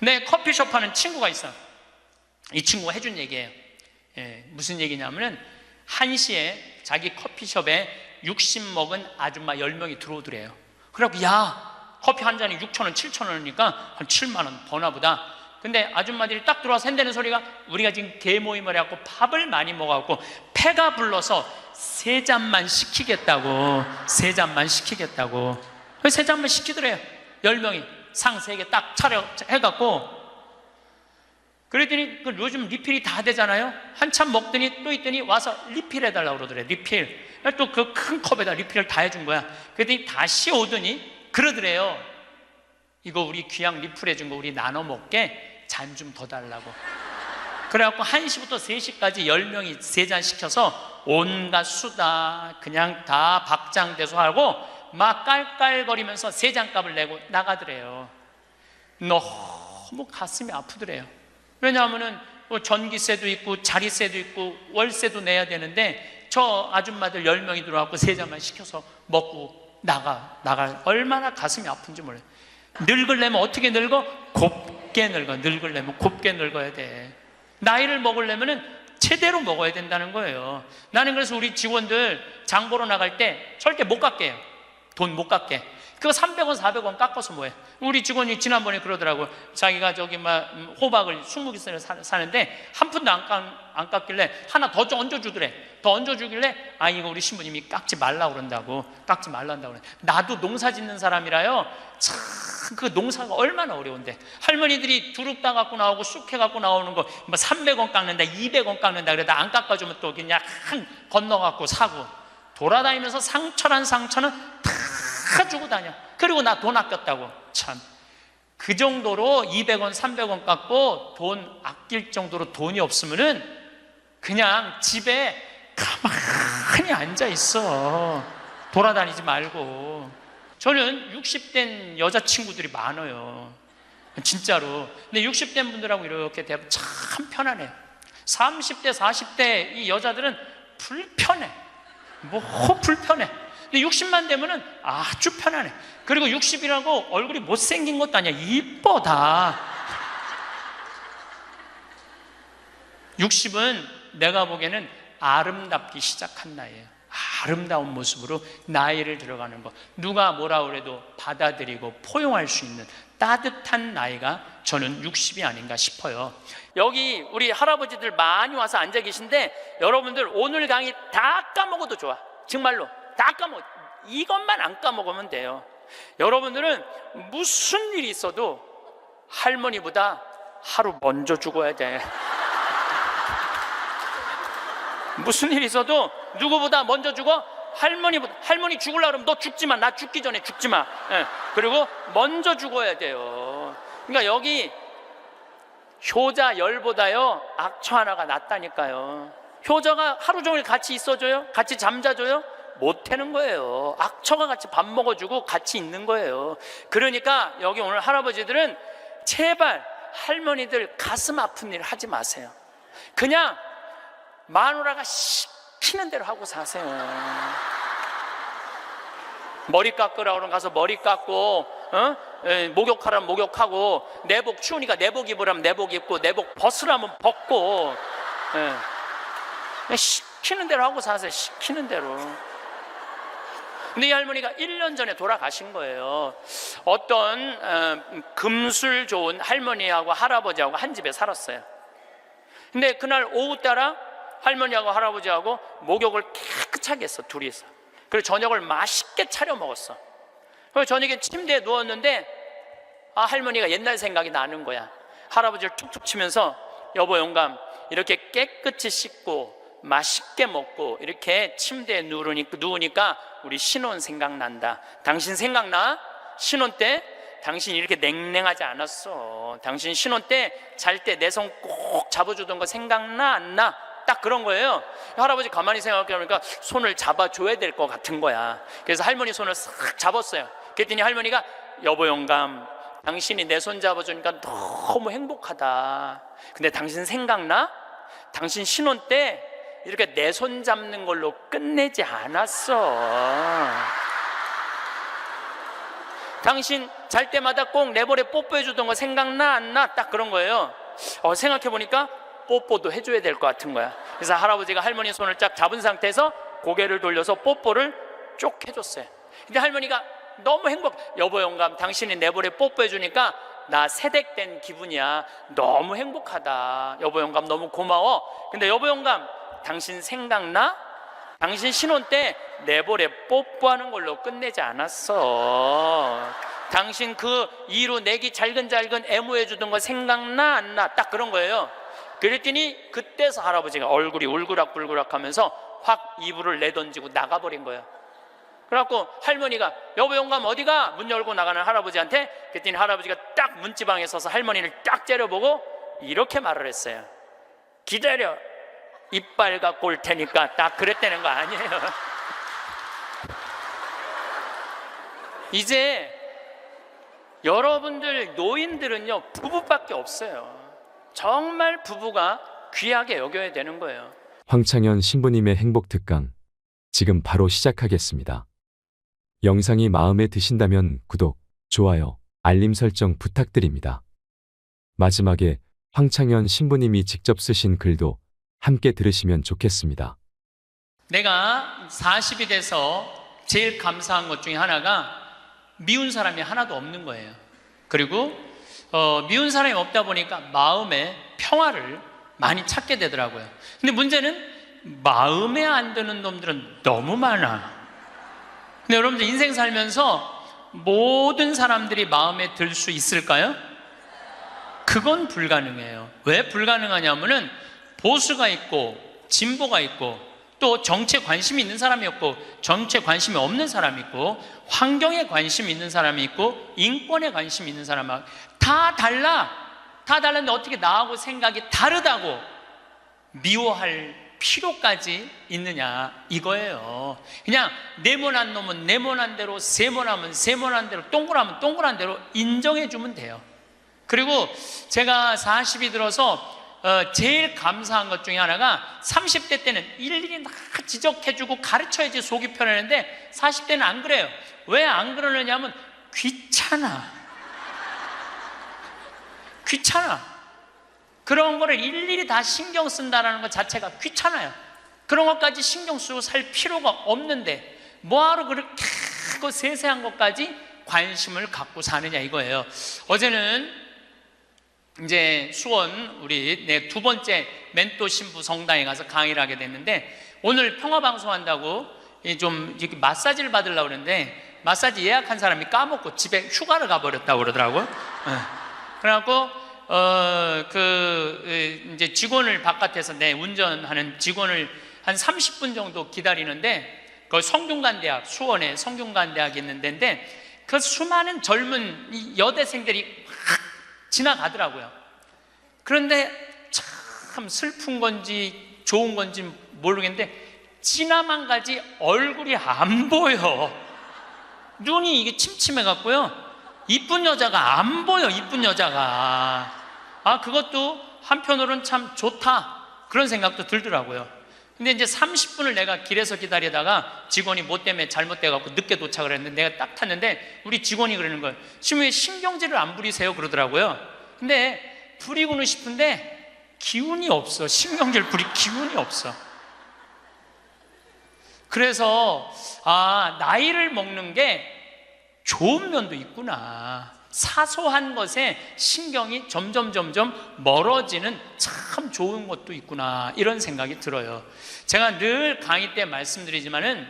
내 커피숍 하는 친구가 있어. 이 친구가 해준 얘기예요. 무슨 얘기냐면은 1시에 자기 커피숍에 60 먹은 아줌마 10명이 들어오더래요. 그래갖고 야, 커피 한 잔이 6,000원, 7,000원이니까 한 7만 원 버나 보다. 근데 아줌마들이 딱 들어와서 한다는 소리가 우리가 지금 대모임을 해갖고 밥을 많이 먹어갖고 패가 불러서 3잔만 시키겠다고. 3잔만 시키겠다고. 3잔만 시키더래요. 10명이 상 3개 딱 차려 해갖고. 그랬더니 요즘 리필이 다 되잖아요. 한참 먹더니 또 있더니 와서 리필 해달라고 그러더래. 리필. 또 그 큰 컵에다 리필을 다 해준 거야. 그랬더니 다시 오더니 그러더래요. 이거 우리 귀양 리필 해준 거 우리 나눠 먹게 잔 좀 더 달라고. 그래갖고 1시부터 3시까지 10명이 3잔 시켜서 온갖 수다 그냥 다 박장대소 하고 막 깔깔거리면서 3잔 값을 내고 나가더래요. 너무 가슴이 아프더래요. 왜냐하면은 전기세도 있고 자리세도 있고 월세도 내야 되는데 저 아줌마들 10명이 들어와서 3잔만 시켜서 먹고 나가 얼마나 가슴이 아픈지 몰라요. 늙으려면 어떻게 늙어? 곱게 늙어. 늙으려면 곱게 늙어야 돼. 나이를 먹으려면은 제대로 먹어야 된다는 거예요. 나는 그래서 우리 직원들 장 보러 나갈 때 절대 못 깎게 해요. 돈 못 깎게. 그거 300원, 400원 깎아서 뭐해? 우리 직원이 지난번에 그러더라고. 자기가 저기 막 호박을 20개를 사는데 한 푼도 안 깎길래 하나 더 얹어주더래. 더 얹어주길래 아 이거 우리 신부님이 깎지 말라고 그런다고. 깎지 말란다고 그래. 나도 농사 짓는 사람이라요. 참 그 농사가 얼마나 어려운데 할머니들이 두릅 따 갖고 나오고 쑥 해 갖고 나오는 거 뭐 300원 깎는다 200원 깎는다 그러다 안 깎아주면 또 그냥 건너 갖고 사고 돌아다니면서 상처는 다 주고 다녀. 그리고 나 돈 아꼈다고. 참 그 정도로 200원 300원 깎고 돈 아낄 정도로 돈이 없으면은 그냥 집에 가만히 앉아 있어. 돌아다니지 말고. 저는 60된 여자친구들이 많아요. 진짜로. 근데 60된 분들하고 이렇게 대하면 참 편안해요. 30대 40대 이 여자들은 불편해. 불편해. 근데 60만 되면은 아주 편안해. 그리고 60이라고 얼굴이 못생긴 것도 아니야. 이뻐 다. 60은 내가 보기에는 아름답기 시작한 나이에요. 아름다운 모습으로 나이를 들어가는 것. 누가 뭐라 그래도 받아들이고 포용할 수 있는 따뜻한 나이가 저는 60이 아닌가 싶어요. 여기 우리 할아버지들 많이 와서 앉아 계신데 여러분들 오늘 강의 다 까먹어도 좋아. 정말로 다 까먹어. 이것만 안 까먹으면 돼요. 여러분들은 무슨 일이 있어도 할머니보다 하루 먼저 죽어야 돼. 무슨 일이 있어도 누구보다 먼저 죽어? 할머니 죽으려고 그러면 너 죽지 마. 나 죽기 전에 죽지 마. 그리고 먼저 죽어야 돼요. 그러니까 여기 효자 열보다요 악처 하나가 낫다니까요. 효자가 하루 종일 같이 있어줘요? 같이 잠자줘요? 못하는 거예요. 악처가 같이 밥 먹어주고 같이 있는 거예요. 그러니까 여기 오늘 할아버지들은 제발 할머니들 가슴 아픈 일 하지 마세요. 그냥 마누라가 시키는 대로 하고 사세요. 머리 깎으라고 그러면 가서 머리 깎고 목욕하라면 목욕하고 내복 추우니까 내복 입으라면 내복 입고 내복 벗으라면 벗고 시키는 대로 하고 사세요. 시키는 대로. 근데 이 할머니가 1년 전에 돌아가신 거예요. 어떤 금술 좋은 할머니하고 할아버지하고 한 집에 살았어요. 근데 그날 오후 따라 할머니하고 할아버지하고 목욕을 깨끗하게 했어. 둘이서. 그리고 저녁을 맛있게 차려 먹었어. 그리고 저녁에 침대에 누웠는데 할머니가 옛날 생각이 나는 거야. 할아버지를 툭툭 치면서 여보 영감 이렇게 깨끗이 씻고 맛있게 먹고 이렇게 침대에 누우니까 우리 신혼 생각난다. 당신 생각나? 신혼 때 당신 이렇게 냉랭하지 않았어. 당신 신혼 때 잘 때 내 손 꼭 잡아주던 거 생각나 안 나? 딱 그런 거예요. 할아버지 가만히 생각해보니까 손을 잡아줘야 될 것 같은 거야. 그래서 할머니 손을 싹 잡았어요. 그랬더니 할머니가 여보 영감 당신이 내 손 잡아주니까 너무 행복하다. 근데 당신 생각나? 당신 신혼 때 이렇게 내 손 잡는 걸로 끝내지 않았어. 당신 잘 때마다 꼭 내버려 뽀뽀해 주던 거 생각나 안 나? 딱 그런 거예요. 생각해 보니까 뽀뽀도 해줘야 될 것 같은 거야. 그래서 할아버지가 할머니 손을 쫙 잡은 상태에서 고개를 돌려서 뽀뽀를 쭉 해줬어요. 근데 할머니가 너무 여보 영감, 당신이 내버려 뽀뽀해 주니까 나 새댁된 기분이야. 너무 행복하다. 여보 영감 너무 고마워. 근데 여보 영감, 당신 생각나? 당신 신혼 때 내버려 뽀뽀하는 걸로 끝내지 않았어. 당신 그 이로 내기 잘근잘근 애무해 주던 거 생각나 안 나? 딱 그런 거예요. 그랬더니 그때서 할아버지가 얼굴이 울그락불그락 하면서 확 이불을 내던지고 나가버린 거예요. 그래갖고 할머니가 여보 영감 어디가? 문 열고 나가는 할아버지한테, 그랬더니 할아버지가 딱 문지방에 서서 할머니를 딱 째려보고 이렇게 말을 했어요. 기다려, 이빨 갖고 올 테니까. 딱 그랬다는 거 아니에요. 이제 여러분들 노인들은요 부부밖에 없어요. 정말 부부가 귀하게 여겨야 되는 거예요. 황창현 신부님의 행복특강 지금 바로 시작하겠습니다. 영상이 마음에 드신다면 구독, 좋아요, 알림 설정 부탁드립니다. 마지막에 황창현 신부님이 직접 쓰신 글도 함께 들으시면 좋겠습니다. 내가 40이 돼서 제일 감사한 것 중에 하나가 미운 사람이 하나도 없는 거예요. 그리고 미운 사람이 없다 보니까 마음의 평화를 많이 찾게 되더라고요. 근데 문제는 마음에 안 드는 놈들은 너무 많아. 근데 여러분들 인생 살면서 모든 사람들이 마음에 들 수 있을까요? 그건 불가능해요. 왜 불가능하냐면은 보수가 있고 진보가 있고 또 정치에 관심이 있는 사람이 있고 정치에 관심이 없는 사람이 있고 환경에 관심이 있는 사람이 있고 인권에 관심이 있는 사람이 다 달라. 다 달랐는데 어떻게 나하고 생각이 다르다고 미워할 필요까지 있느냐 이거예요. 그냥 네모난 놈은 네모난 대로, 세모나면 세모난 대로, 동그라면 동그란 대로 인정해 주면 돼요. 그리고 제가 40이 들어서 제일 감사한 것 중에 하나가 30대 때는 일일이 다 지적해주고 가르쳐야지 속이 편했는데 40대는 안 그래요. 왜 안 그러느냐면 귀찮아. 그런 거를 일일이 다 신경 쓴다는 것 자체가 귀찮아요. 그런 것까지 신경 쓰고 살 필요가 없는데 뭐하러 그렇게 세세한 것까지 관심을 갖고 사느냐 이거예요. 어제는 이제 수원 우리 내 두 번째 멘토 신부 성당에 가서 강의를 하게 됐는데 오늘 평화방송 한다고 좀 이렇게 마사지를 받으려고 그러는데 마사지 예약한 사람이 까먹고 집에 휴가를 가버렸다고 그러더라고요. 그래갖고 이제 직원을 바깥에서 내 운전하는 직원을 한 30분 정도 기다리는데 그 성균관대학, 수원에 성균관대학이 있는 데인데 그 수많은 젊은 여대생들이 확 지나가더라고요. 그런데 참 슬픈 건지 좋은 건지 모르겠는데 지나만 가지 얼굴이 안 보여. 눈이 이게 침침해 갖고요. 이쁜 여자가 안 보여. 이쁜 여자가. 그것도 한편으로는 참 좋다 그런 생각도 들더라고요. 근데 이제 30분을 내가 길에서 기다리다가 직원이 뭐 때문에 잘못돼 갖고 늦게 도착을 했는데 내가 딱 탔는데 우리 직원이 그러는 거예요. 지금 왜 신경질을 안 부리세요? 그러더라고요. 근데 부리고는 싶은데 기운이 없어. 신경질 부릴 기운이 없어. 그래서 나이를 먹는 게 좋은 면도 있구나. 사소한 것에 신경이 점점 멀어지는 참 좋은 것도 있구나 이런 생각이 들어요. 제가 늘 강의 때 말씀드리지만은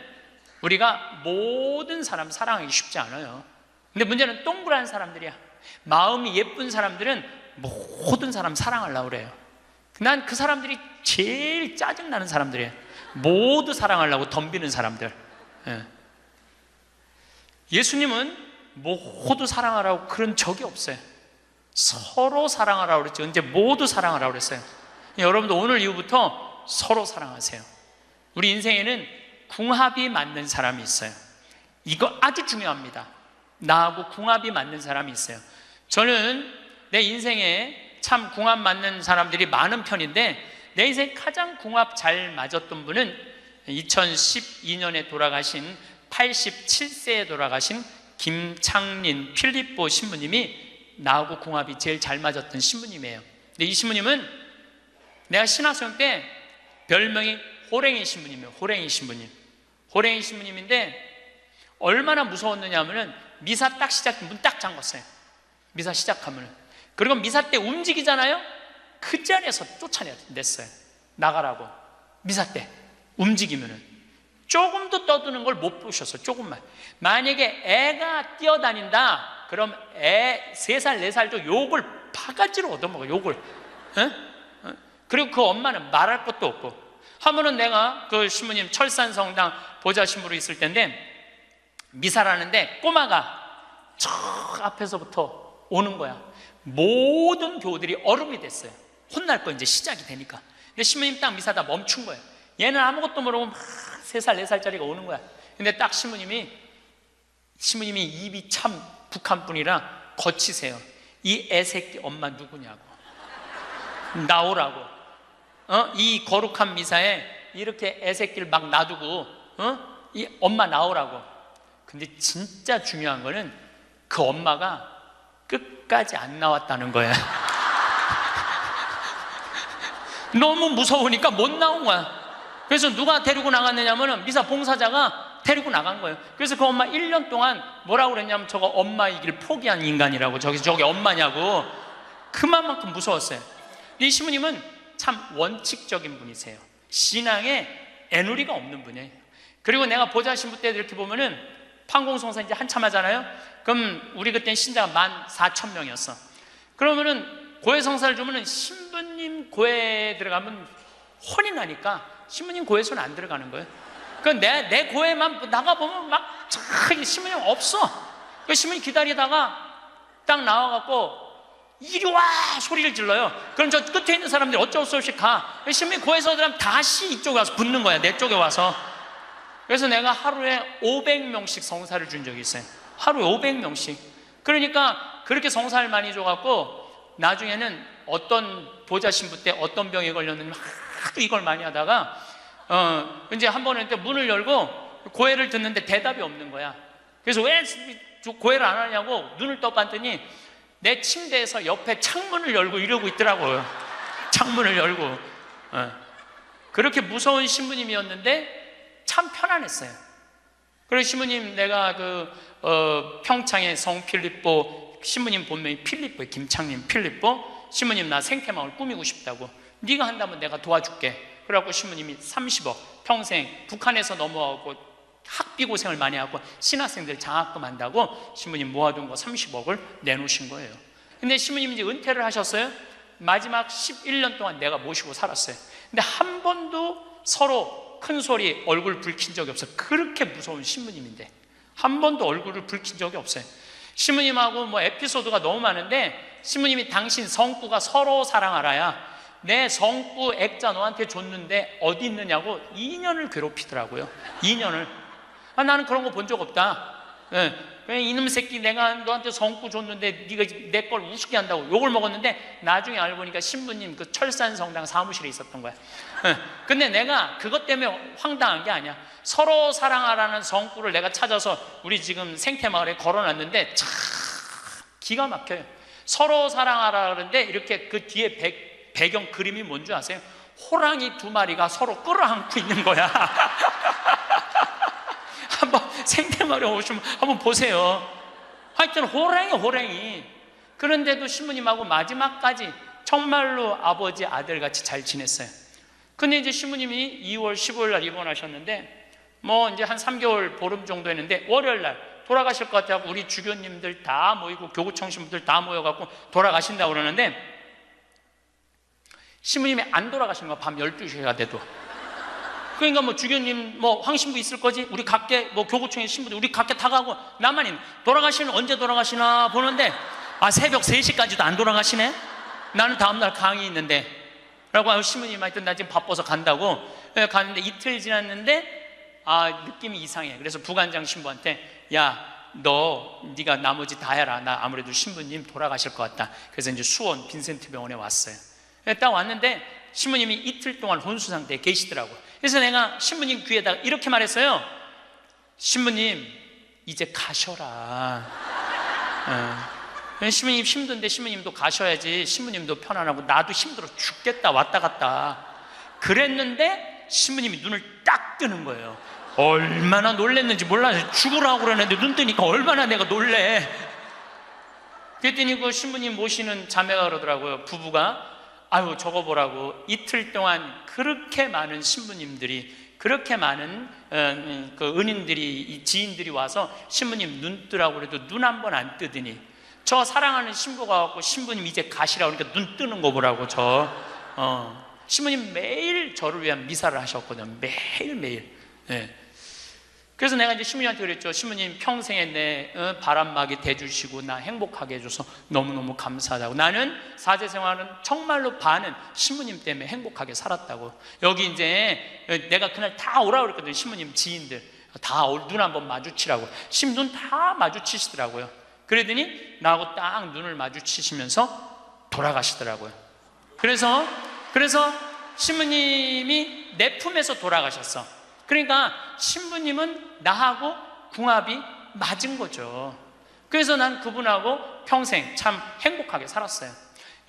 우리가 모든 사람 사랑하기 쉽지 않아요. 근데 문제는 동그란 사람들이야. 마음이 예쁜 사람들은 모든 사람 사랑하려고 그래요. 난 그 사람들이 제일 짜증나는 사람들이에요. 모두 사랑하려고 덤비는 사람들. 예수님은 모두 사랑하라고 그런 적이 없어요. 서로 사랑하라고 그랬죠. 언제 모두 사랑하라고 그랬어요. 여러분도 오늘 이후부터 서로 사랑하세요. 우리 인생에는 궁합이 맞는 사람이 있어요. 이거 아주 중요합니다. 나하고 궁합이 맞는 사람이 있어요. 저는 내 인생에 참 궁합 맞는 사람들이 많은 편인데 내 인생 가장 궁합 잘 맞았던 분은 2012년에 돌아가신 87세에 돌아가신 김창린 필립보 신부님이 나하고 궁합이 제일 잘 맞았던 신부님이에요. 근데 이 신부님은 내가 신학생 때 별명이 호랭이 신부님이에요. 호랭이 신부님. 호랭이 신부님인데 얼마나 무서웠느냐 하면은 미사 딱 시작, 문 딱 잠궜어요. 미사 시작하면은. 그리고 미사 때 움직이잖아요? 그 자리에서 쫓아냈어요. 나가라고. 미사 때 움직이면은. 조금도 떠드는 걸 못 보셨어. 조금만. 만약에 애가 뛰어다닌다 그럼 애 3살 4살도 욕을 바가지로 얻어먹어. 욕을. 그리고 그 엄마는 말할 것도 없고. 하면은 내가 그 신부님 철산성당 보좌 신부로 있을 때인데 미사를 하는데 꼬마가 저 앞에서부터 오는 거야. 모든 교우들이 얼음이 됐어요. 혼날 거 이제 시작이 되니까. 근데 신부님 딱 미사다 멈춘 거예요. 얘는 아무것도 모르고 막 3살 4살짜리가 오는 거야. 근데 딱 신부님이 입이 참 북한 분이라 거치세요. 이 애새끼 엄마 누구냐고. 나오라고. 이 거룩한 미사에 이렇게 애새끼를 막 놔두고 이 엄마 나오라고. 근데 진짜 중요한 거는 그 엄마가 끝까지 안 나왔다는 거야. 너무 무서우니까 못 나온 거야. 그래서 누가 데리고 나갔느냐면 미사 봉사자가 데리고 나간 거예요. 그래서 그 엄마 1년 동안 뭐라고 그랬냐면 저거 엄마이길 포기한 인간이라고. 저게 엄마냐고. 그만큼 무서웠어요. 이 신부님은 참 원칙적인 분이세요. 신앙에 애누리가 없는 분이에요. 그리고 내가 보좌 신부 때 이렇게 보면은 판공성사 이제 한참 하잖아요. 그럼 우리 그때는 신자가 14,000명이었어. 그러면은 고해성사를 주면은 신부님 고해 들어가면 혼이 나니까 신부님 고해소는 안 들어가는 거예요. 그 내 고해만 나가보면 막 신부님 없어. 그 신부님 기다리다가 딱 나와갖고 이리 와 소리를 질러요. 그럼 저 끝에 있는 사람들이 어쩔 수 없이 가. 신부님 고해소 들어가면 다시 이쪽에 와서 붙는 거야. 내 쪽에 와서. 그래서 내가 하루에 500명씩 성사를 준 적이 있어요. 하루에 500명씩. 그러니까 그렇게 성사를 많이 줘갖고 나중에는 어떤 보좌 신부 때 어떤 병에 걸렸는지 하도 이걸 많이 하다가 이제 한 번은 문을 열고 고해를 듣는데 대답이 없는 거야. 그래서 왜 고해를 안 하냐고 눈을 떠봤더니 내 침대에서 옆에 창문을 열고 이러고 있더라고요. 창문을 열고. 그렇게 무서운 신부님이었는데 참 편안했어요. 그래서 신부님 내가 평창의 성 필립보 신부님 본명이 필립보 김창림 필립보 신부님 나 생태마을 꾸미고 싶다고. 네가 한다면 내가 도와줄게. 그래갖고 신부님이 30억 평생 북한에서 넘어가고 학비 고생을 많이 하고 신학생들 장학금 한다고 신부님 모아둔 거 30억을 내놓으신 거예요. 근데 신부님이 이제 은퇴를 하셨어요. 마지막 11년 동안 내가 모시고 살았어요. 근데 한 번도 서로 큰 소리 얼굴 붉힌 적이 없어요. 그렇게 무서운 신부님인데 한 번도 얼굴을 붉힌 적이 없어요. 신부님하고 뭐 에피소드가 너무 많은데 신부님이 당신 성구가 서로 사랑하라야 내 성구 액자 너한테 줬는데 어디 있느냐고 2년을 괴롭히더라고요. 2년을. 나는 그런 거 본 적 없다. 이놈 새끼 내가 너한테 성구 줬는데 네가 내 걸 우습게 한다고 욕을 먹었는데 나중에 알고 보니까 신부님 그 철산성당 사무실에 있었던 거야. 근데 내가 그것 때문에 황당한 게 아니야. 서로 사랑하라는 성구를 내가 찾아서 우리 지금 생태마을에 걸어놨는데 참 기가 막혀요. 서로 사랑하라 그러는데 이렇게 그 뒤에 배경 그림이 뭔지 아세요? 호랑이 2마리가 서로 끌어안고 있는 거야. 한번 생태마을에 오시면 한번 보세요. 하여튼 호랑이. 그런데도 신부님하고 마지막까지 정말로 아버지 아들같이 잘 지냈어요. 근데 이제 신부님이 2월 15일 날 입원하셨는데 뭐 이제 한 3개월 보름 정도 했는데 월요일 날 돌아가실 것 같아요. 우리 주교님들 다 모이고 교구청 신부들 다 모여갖고 돌아가신다고 그러는데 신부님이 안 돌아가시는 거야. 밤 12시가 돼도. 그러니까 뭐 주교님 뭐 황신부 있을 거지? 우리 각계 뭐 교구청의 신부들 우리 각계 다 가고 나만 있는. 돌아가시는 언제 돌아가시나 보는데 새벽 3시까지도 안 돌아가시네? 나는 다음날 강의 있는데 라고 신부님 하여튼 나 지금 바빠서 간다고 갔는데 이틀 지났는데 느낌이 이상해. 그래서 부관장 신부한테 네가 나머지 다 해라. 나 아무래도 신부님 돌아가실 것 같다. 그래서 이제 수원 빈센트 병원에 왔어요. 딱 왔는데 신부님이 이틀 동안 혼수 상태에 계시더라고. 그래서 내가 신부님 귀에다가 이렇게 말했어요. 신부님 이제 가셔라. 신부님 힘든데 신부님도 가셔야지. 신부님도 편안하고 나도 힘들어 죽겠다 왔다 갔다 그랬는데 신부님이 눈을 딱 뜨는 거예요. 얼마나 놀랬는지 몰라요. 죽으라고 그러는데 눈 뜨니까 얼마나 내가 놀래. 그랬더니 그 신부님 모시는 자매가 그러더라고요. 부부가 아유 저거 보라고 이틀 동안 그렇게 많은 신부님들이, 그렇게 많은 그 은인들이, 지인들이 와서 신부님 눈 뜨라고 그래도 눈 한 번 안 뜨더니 저 사랑하는 신부가 와서 신부님 이제 가시라고 그러니까 눈 뜨는 거 보라고. 신부님 매일 저를 위한 미사를 하셨거든요. 매일매일. 그래서 내가 이제 신부님한테 그랬죠. 신부님 평생에 내 바람막이 대주시고 나 행복하게 해줘서 너무너무 감사하다고. 나는 사제 생활은 정말로 반은 신부님 때문에 행복하게 살았다고. 여기 이제 내가 그날 다 오라고 그랬거든요. 신부님 지인들 다 눈 한번 마주치라고. 신부 눈 다 마주치시더라고요. 그러더니 나하고 딱 눈을 마주치시면서 돌아가시더라고요. 그래서 신부님이 내 품에서 돌아가셨어. 그러니까 신부님은 나하고 궁합이 맞은 거죠. 그래서 난 그분하고 평생 참 행복하게 살았어요.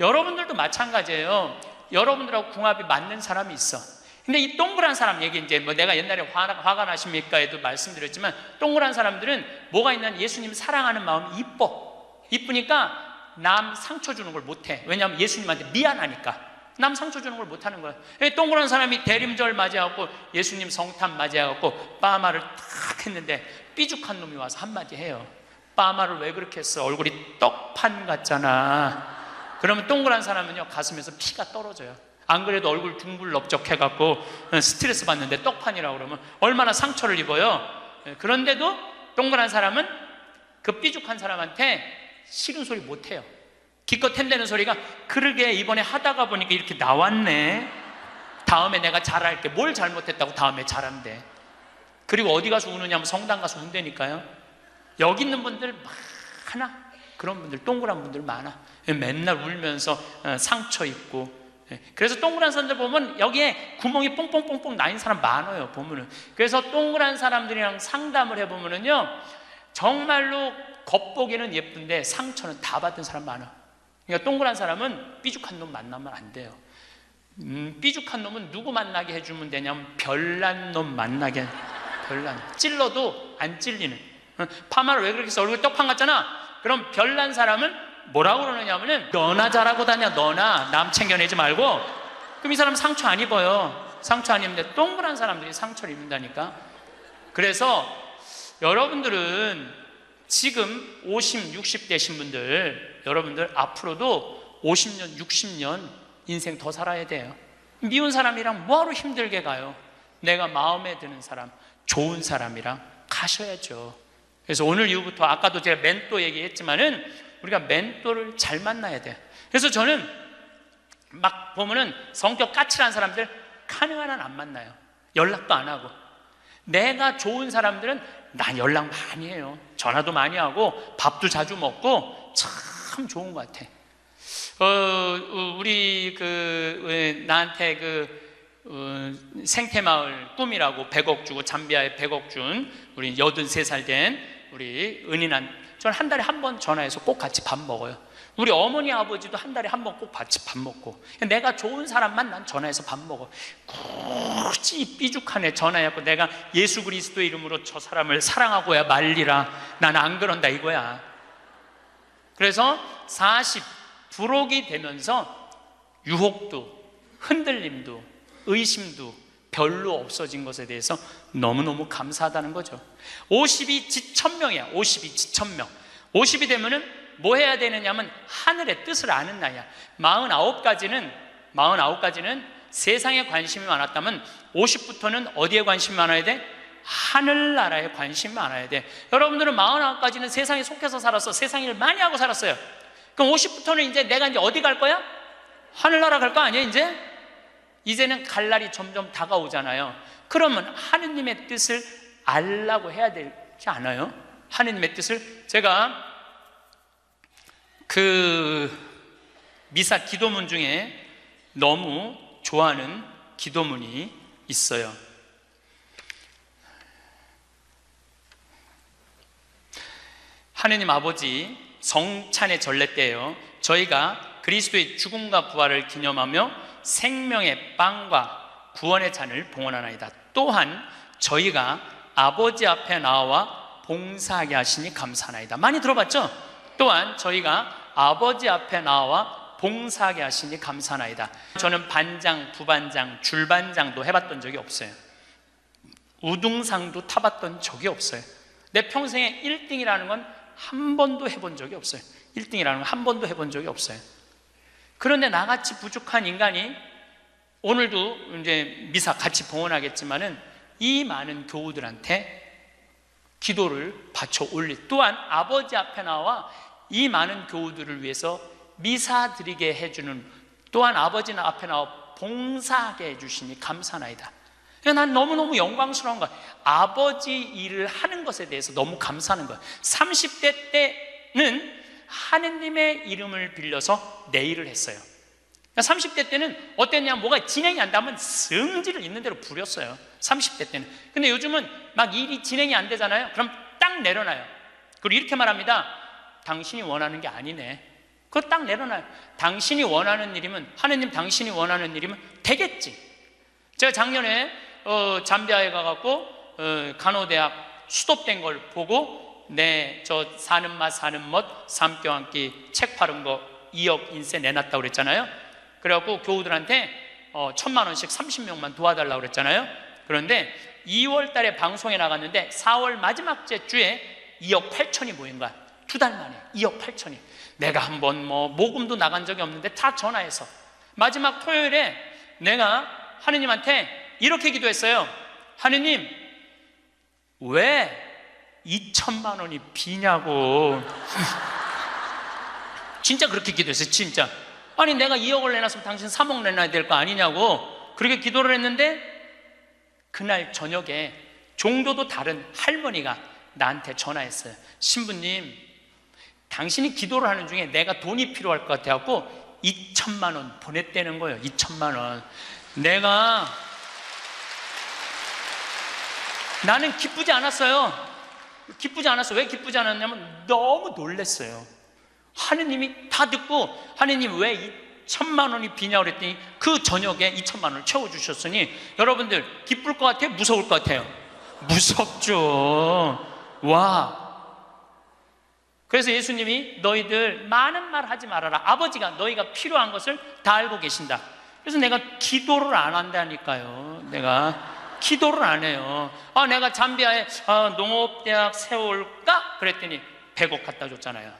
여러분들도 마찬가지예요. 여러분들하고 궁합이 맞는 사람이 있어. 근데 이 동그란 사람 얘기, 이제 뭐 내가 옛날에 화가 나십니까에도 말씀드렸지만, 동그란 사람들은 뭐가 있냐면 예수님 사랑하는 마음이 이쁘니까 남 상처 주는 걸 못해. 왜냐하면 예수님한테 미안하니까. 남 상처 주는 걸 못하는 거야. 동그란 사람이 대림절 맞이하고 예수님 성탄 맞이하고 빠마를 탁 했는데 삐죽한 놈이 와서 한마디 해요. 빠마를 왜 그렇게 했어? 얼굴이 떡판 같잖아. 그러면 동그란 사람은요 가슴에서 피가 떨어져요. 안 그래도 얼굴 둥글럽적해갖고 스트레스 받는데 떡판이라고 그러면 얼마나 상처를 입어요. 그런데도 동그란 사람은 그 삐죽한 사람한테 싫은 소리 못해요. 기껏 텐대는 소리가 그러게 이번에 하다가 보니까 이렇게 나왔네. 다음에 내가 잘할게. 뭘 잘못했다고 다음에 잘한대. 그리고 어디 가서 우느냐면 성당 가서 운다니까요. 여기 있는 분들 많아. 그런 분들, 동그란 분들 많아. 맨날 울면서 상처 입고. 그래서 동그란 사람들 보면 여기에 구멍이 뽕뽕뽕뽕 나인 사람 많아요. 보면은. 그래서 동그란 사람들이랑 상담을 해보면은요 정말로 겉보기는 예쁜데 상처는 다 받은 사람 많아. 그러니까 동그란 사람은 삐죽한 놈 만나면 안 돼요. 삐죽한 놈은 누구 만나게 해주면 되냐면 별난 놈 만나게. 별난. 찔러도 안 찔리는. 파마를 왜 그렇게 해서 얼굴 떡판 같잖아. 그럼 별난 사람은 뭐라고 그러느냐면은 너나 잘하고 다녀. 너나 남 챙겨내지 말고. 그럼 이 사람 상처 안 입어요. 상처 안 입는데 동그란 사람들이 상처를 입는다니까. 그래서 여러분들은 지금 50, 60 되신 분들, 여러분들 앞으로도 50년, 60년 인생 더 살아야 돼요. 미운 사람이랑 뭐하러 힘들게 가요? 내가 마음에 드는 사람, 좋은 사람이랑 가셔야죠. 그래서 오늘 이후부터 아까도 제가 멘토 얘기했지만은 우리가 멘토를 잘 만나야 돼요. 그래서 저는 막 보면은 성격 까칠한 사람들 가능한 한 안 만나요. 연락도 안 하고. 내가 좋은 사람들은 난 연락 많이 해요. 전화도 많이 하고 밥도 자주 먹고 참 좋은 것 같아. 우리 나한테 생태마을 꿈이라고 100억 주고 잠비아에 100억 준 우리 83살 된 우리 저는 한 달에 한 번 전화해서 꼭 같이 밥 먹어요. 우리 어머니 아버지도 한 달에 한 번 꼭 같이 밥 먹고. 내가 좋은 사람만 난 전화해서 밥 먹어. 굳이 삐죽한 애 전화해갖고 내가 예수 그리스도의 이름으로 저 사람을 사랑하고야 말리라. 난 안 그런다 이거야. 그래서 40 부록이 되면서 유혹도 흔들림도 의심도 별로 없어진 것에 대해서 너무너무 감사하다는 거죠. 50이 지천명이야. 50이 지천명. 50이 되면은 뭐 해야 되느냐면 하늘의 뜻을 아는 나이야. 49까지는 세상에 관심이 많았다면 50부터는 어디에 관심이 많아야 돼? 하늘나라에 관심이 많아야 돼. 여러분들은 49까지는 세상에 속해서 살았어. 세상 일을 많이 하고 살았어요. 그럼 50부터는 이제 내가 이제 어디 갈 거야? 하늘나라 갈 거 아니야 이제? 이제는 갈 날이 점점 다가오잖아요. 그러면 하느님의 뜻을 알라고 해야 되지 않아요? 하느님의 뜻을. 제가 미사 기도문 중에 너무 좋아하는 기도문이 있어요. 하느님 아버지 성찬의 전례 때요, 저희가 그리스도의 죽음과 부활을 기념하며 생명의 빵과 구원의 잔을 봉헌하나이다. 또한 저희가 아버지 앞에 나와 봉사하게 하시니 감사하나이다. 많이 들어봤죠? 또한 저희가 아버지 앞에 나와 봉사하게 하시니 감사하나이다. 저는 반장, 부반장, 줄반장도 해봤던 적이 없어요. 우등상도 타봤던 적이 없어요. 내 평생에 1등이라는 건 한 번도 해본 적이 없어요. 1등이라는 건 한 번도 해본 적이 없어요. 그런데 나같이 부족한 인간이, 오늘도 이제 미사 같이 봉헌하겠지만은 이 많은 교우들한테 기도를 바쳐 올릴, 또한 아버지 앞에 나와 이 많은 교우들을 위해서 미사 드리게 해주는, 또한 아버지 앞에 나와 봉사하게 해주시니 감사나이다. 난 너무너무 영광스러운 거야. 아버지 일을 하는 것에 대해서 너무 감사하는 거야. 30대 때는 하느님의 이름을 빌려서 내 일을 했어요. 30대 때는 어땠냐, 뭐가 진행이 안 되면 성질을 있는 대로 부렸어요. 30대 때는. 근데 요즘은 막 일이 진행이 안 되잖아요. 그럼 딱 내려놔요. 그리고 이렇게 말합니다. 당신이 원하는 게 아니네. 그거 딱 내려놔요. 당신이 원하는 일이면, 하느님 당신이 원하는 일이면 되겠지. 제가 작년에 잠비아에 가갖고 간호대학 수도된 걸 보고, 저 사는 맛 사는 멋 삼교 한 끼 책 파는 거 2억 인쇄 내놨다고 그랬잖아요. 그래갖고 교우들한테 1,000만 원씩 30명만 도와달라고 그랬잖아요. 그런데 2월 달에 방송에 나갔는데 4월 마지막 주에 2억 8천이 모인 거야. 2달 만에 2억 8천이. 내가 한번 모금도 나간 적이 없는데 다 전화해서 마지막 토요일에 내가 하느님한테 이렇게 기도했어요. 하느님, 왜 2천만 원이 비냐고. 진짜 그렇게 기도했어요. 진짜. 아니 내가 2억을 내놨으면 당신 3억 내놔야 될 거 아니냐고 그렇게 기도를 했는데, 그날 저녁에 종도도 다른 할머니가 나한테 전화했어요. 신부님, 당신이 기도를 하는 중에 내가 돈이 필요할 것 같아갖고 2천만 원 보냈다는 거예요. 2천만 원. 나는 기쁘지 않았어요. 기쁘지 않았어. 왜 기쁘지 않았냐면 너무 놀랐어요. 하느님이 다 듣고, 하느님 왜 2천만 원이 비냐고 그랬더니 그 저녁에 2천만 원을 채워주셨으니, 여러분들 기쁠 것 같아요? 무서울 것 같아요? 무섭죠. 와. 그래서 예수님이 너희들 많은 말 하지 말아라. 아버지가 너희가 필요한 것을 다 알고 계신다. 그래서 내가 기도를 안 한다니까요. 내가 기도를 안 해요. 내가 잠비아에 농업대학 세울까? 그랬더니 100억 갖다 줬잖아요.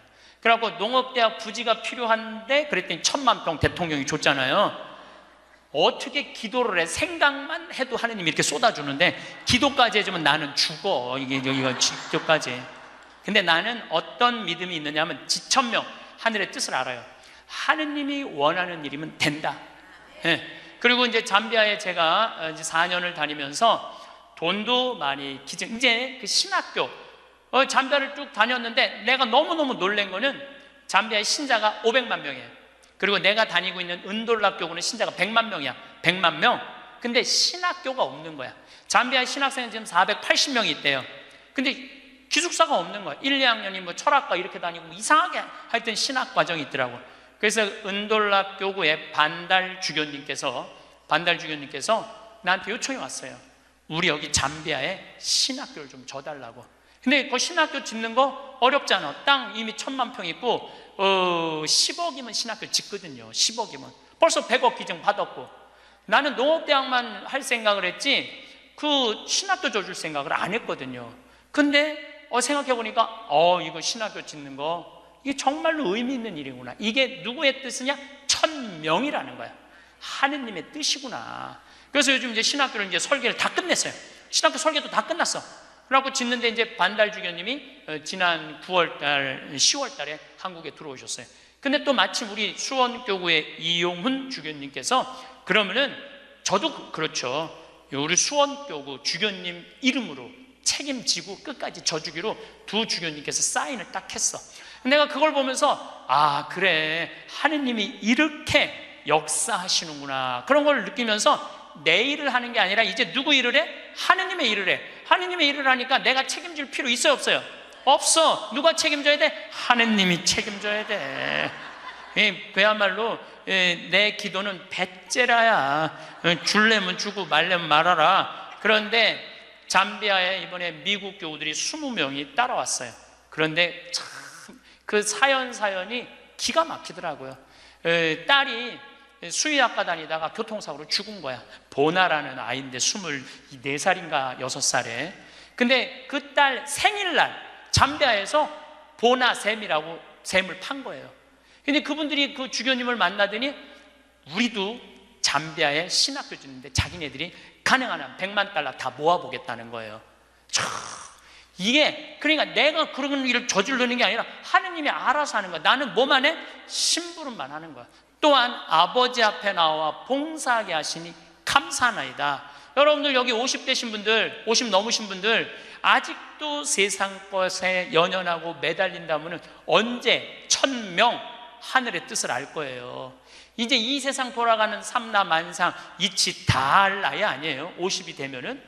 그래갖고 농업대학 부지가 필요한데 그랬더니 1,000만 평 대통령이 줬잖아요. 어떻게 기도를 해? 생각만 해도 하느님이 이렇게 쏟아주는데 기도까지 해주면 나는 죽어. 이거 기도까지. 근데 나는 어떤 믿음이 있느냐 하면 지천명, 하늘의 뜻을 알아요. 하느님이 원하는 일이면 된다. 그리고 이제 잠비아에 제가 이제 4년을 다니면서 돈도 많이 이제 그 신학교, 잠비아를 쭉 다녔는데 내가 너무너무 놀란 거는 잠비아의 신자가 500만 명이에요. 그리고 내가 다니고 있는 은돌라 교구는 신자가 100만 명이야. 100만 명. 근데 신학교가 없는 거야. 잠비아의 신학생은 지금 480명이 있대요. 근데 기숙사가 없는 거야. 1, 2학년이 뭐 철학과 이렇게 다니고 이상하게 하여튼 신학 과정이 있더라고. 그래서 은돌라 교구의 반달 주교님께서 나한테 요청이 왔어요. 우리 여기 잠비아에 신학교를 좀 줘달라고. 근데 그 신학교 짓는 거 어렵잖아. 땅 이미 1,000만 평 있고 10억이면 신학교 짓거든요. 10억이면 벌써 100억 기증 받았고, 나는 농업대학만 할 생각을 했지 그 신학교 줘줄 생각을 안 했거든요. 근데 생각해보니까 이거 신학교 짓는 거 이게 정말로 의미 있는 일이구나. 이게 누구의 뜻이냐? 1,000명이라는 거야. 하느님의 뜻이구나. 그래서 요즘 이제 신학교를 이제 설계를 다 끝냈어요. 신학교 설계도 다 끝났어. 그래갖고 짓는데 이제 반달 주교님이 지난 9월달, 10월달에 한국에 들어오셨어요. 근데 또 마침 우리 수원교구의 이용훈 주교님께서 그러면은 저도 그렇죠. 우리 수원교구 주교님 이름으로 책임지고 끝까지 져주기로 두 주교님께서 사인을 딱 했어. 내가 그걸 보면서 그래, 하느님이 이렇게 역사하시는구나, 그런 걸 느끼면서 내 일을 하는 게 아니라 이제 누구 일을 해? 하느님의 일을 해. 하느님의 일을 하니까 내가 책임질 필요 있어요, 없어요? 없어. 누가 책임져야 돼? 하느님이 책임져야 돼. 그야말로 내 기도는 배째라야. 줄래면 주고 말래면 말아라. 그런데 잠비아에 이번에 미국 교우들이 20명이 따라왔어요. 그런데 참 그 사연이 기가 막히더라고요. 딸이 수의학과 다니다가 교통사고로 죽은 거야. 보나라는 아이인데 24살인가 6살에. 근데 그 딸 생일날 잠비아에서 보나 샘이라고 샘을 판 거예요. 근데 그분들이 그 주교님을 만나더니 우리도 잠비아에 신학교 짓는데 자기네들이 가능한 한 100만 달러 다 모아보겠다는 거예요. 이게 그러니까 내가 그런 일을 저지르는 게 아니라 하느님이 알아서 하는 거야. 나는 뭐만 해? 심부름만 하는 거야. 또한 아버지 앞에 나와 봉사하게 하시니 감사하나이다. 여러분들 여기 50대신 분들, 50 넘으신 분들 아직도 세상 것에 연연하고 매달린다면 언제 1000명 하늘의 뜻을 알 거예요. 이제 이 세상 돌아가는 삼라만상 이치 다 할 나이 아니에요. 50이 되면은.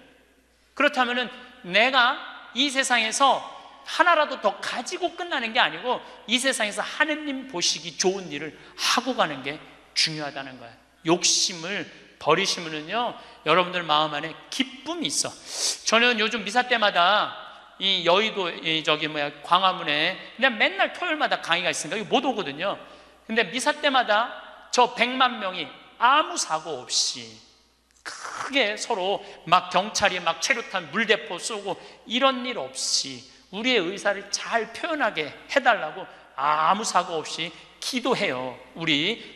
그렇다면은 내가 이 세상에서 하나라도 더 가지고 끝나는 게 아니고 이 세상에서 하느님 보시기 좋은 일을 하고 가는 게 중요하다는 거예요. 욕심을 버리시면은요, 여러분들 마음 안에 기쁨이 있어. 저는 요즘 미사 때마다 이 여의도 광화문에 그냥 맨날 토요일마다 강의가 있으니까 여기 못 오거든요. 근데 미사 때마다 저 100만 명이 아무 사고 없이 크게 서로 막 경찰이 막 최루탄 물대포 쏘고 이런 일 없이 우리의 의사를 잘 표현하게 해달라고 아무 사고 없이 기도해요.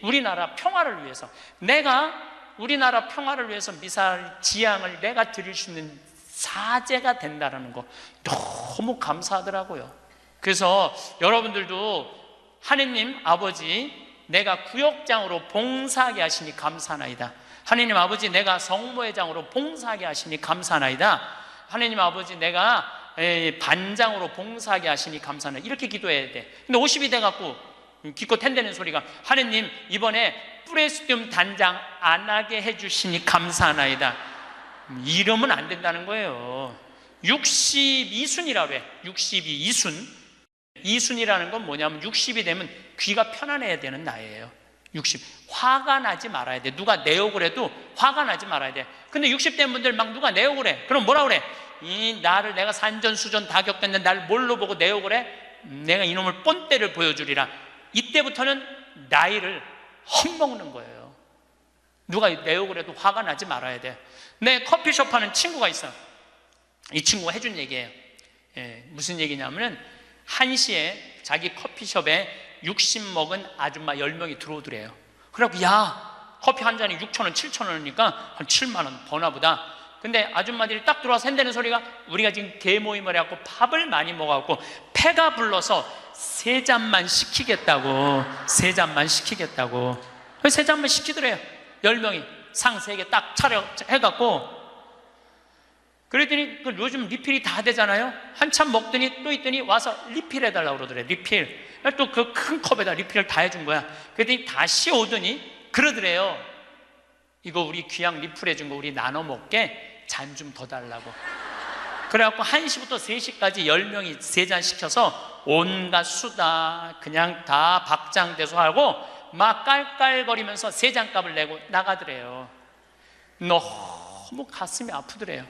우리나라 평화를 위해서. 내가 우리나라 평화를 위해서 미사일 지향을 내가 드릴 수 있는 사제가 된다는 거 너무 감사하더라고요. 그래서 여러분들도 하느님 아버지 내가 구역장으로 봉사하게 하시니 감사하나이다. 하느님 아버지 내가 성모회장으로 봉사하게 하시니 감사하나이다. 하느님 아버지 내가 반장으로 봉사하게 하시니 감사하나이다. 이렇게 기도해야 돼. 근데 50이 돼갖고 기껏 텐대는 소리가 하느님 이번에 프레스티움 단장 안 하게 해주시니 감사하나이다. 이러면 안 된다는 거예요. 62순이라고 그래. 62순. 이순이라는 건 뭐냐면 60이 되면 귀가 편안해야 되는 나이에요. 60. 화가 나지 말아야 돼. 누가 내 욕을 해도 화가 나지 말아야 돼. 근데 60 된 분들 막 누가 내 욕을 해. 그럼 뭐라 그래? 나를 내가 산전수전 다 겪었는데 날 뭘로 보고 내 욕을 해? 내가 이놈을 뻔때를 보여주리라. 이때부터는 나이를 헛먹는 거예요. 누가 내 욕을 해도 화가 나지 말아야 돼. 내 커피숍 하는 친구가 있어. 이 친구가 해준 얘기예요. 무슨 얘기냐면은 1시에 자기 커피숍에 60 먹은 아줌마 10명이 들어오더래요. 그래갖고 야 커피 한 잔이 6,000원 7,000원이니까 한 7만원 버나보다. 근데 아줌마들이 딱 들어와서 핸대는 소리가 우리가 지금 개모임을 해갖고 밥을 많이 먹어갖고 패가 불러서 3잔만 시키겠다고. 3잔만 시키겠다고. 3잔만 시키더래요. 10명이 상 3개 딱 차려 해갖고. 그랬더니 요즘 리필이 다 되잖아요. 한참 먹더니 또 있더니 와서 리필 해달라고 그러더래. 리필. 또 그 큰 컵에다 리필을 다 해준 거야. 그랬더니 다시 오더니 그러더래요. 이거 우리 귀양 리필 해준 거 우리 나눠 먹게 잔 좀 더 달라고. 그래갖고 1시부터 3시까지 10명이 3잔 시켜서 온갖 수다 그냥 다 박장대소 하고 막 깔깔거리면서 3잔 값을 내고 나가더래요. 너무 가슴이 아프더래요.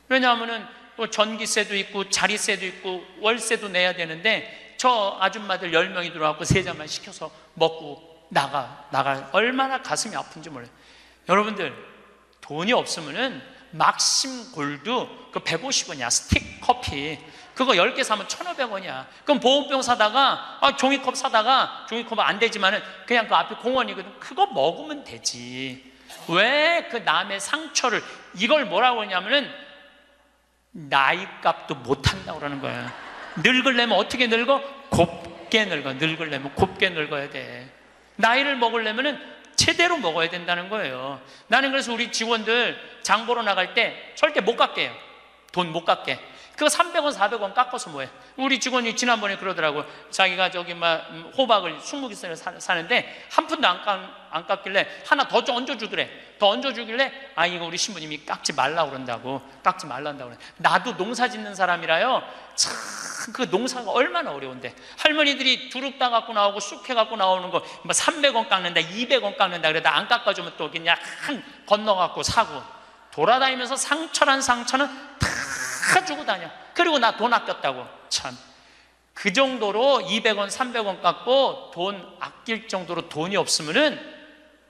왜냐하면은 또 전기세도 있고 자리세도 있고 월세도 내야 되는데 저 아줌마들 10명이 들어와서 3잔만 시켜서 먹고 나가 얼마나 가슴이 아픈지 몰라요. 여러분들 돈이 없으면은 막심 골드 그 150원이야. 스틱 커피 그거 10개 사면 1,500원이야. 그럼 보온병 사다가 종이컵 사다가 종이컵 안 되지만은 그냥 그 앞에 공원이거든. 그거 먹으면 되지. 왜 그 남의 상처를 이걸 뭐라고 하냐면은 나이값도 못한다고 그러는 거야. 늙으려면 어떻게 늙어? 곱게 늙어. 늙으려면 곱게 늙어야 돼. 나이를 먹으려면은 제대로 먹어야 된다는 거예요. 나는 그래서 우리 직원들 장 보러 나갈 때 절대 못 갖게 해요. 돈 못 갖게. 그거 300원, 400원 깎아서 뭐해? 우리 직원이 지난번에 그러더라고. 자기가 저기 막 호박을 20개 사는데 한 푼도 안 깎길래 하나 더 얹어주더래. 더 얹어주길래 아, 이거 우리 신부님이 깎지 말라고 그런다고. 깎지 말란다고 그래. 나도 농사 짓는 사람이라요. 참 그 농사가 얼마나 어려운데. 할머니들이 두릅 따 갖고 나오고 쑥해 갖고 나오는 거 뭐 300원 깎는다, 200원 깎는다 그러다 안 깎아주면 또 그냥 건너 갖고 사고, 돌아다니면서 상처는 다 주고 다녀. 그리고 나 돈 아꼈다고. 참, 그 정도로 200원, 300원 깎고 돈 아낄 정도로 돈이 없으면은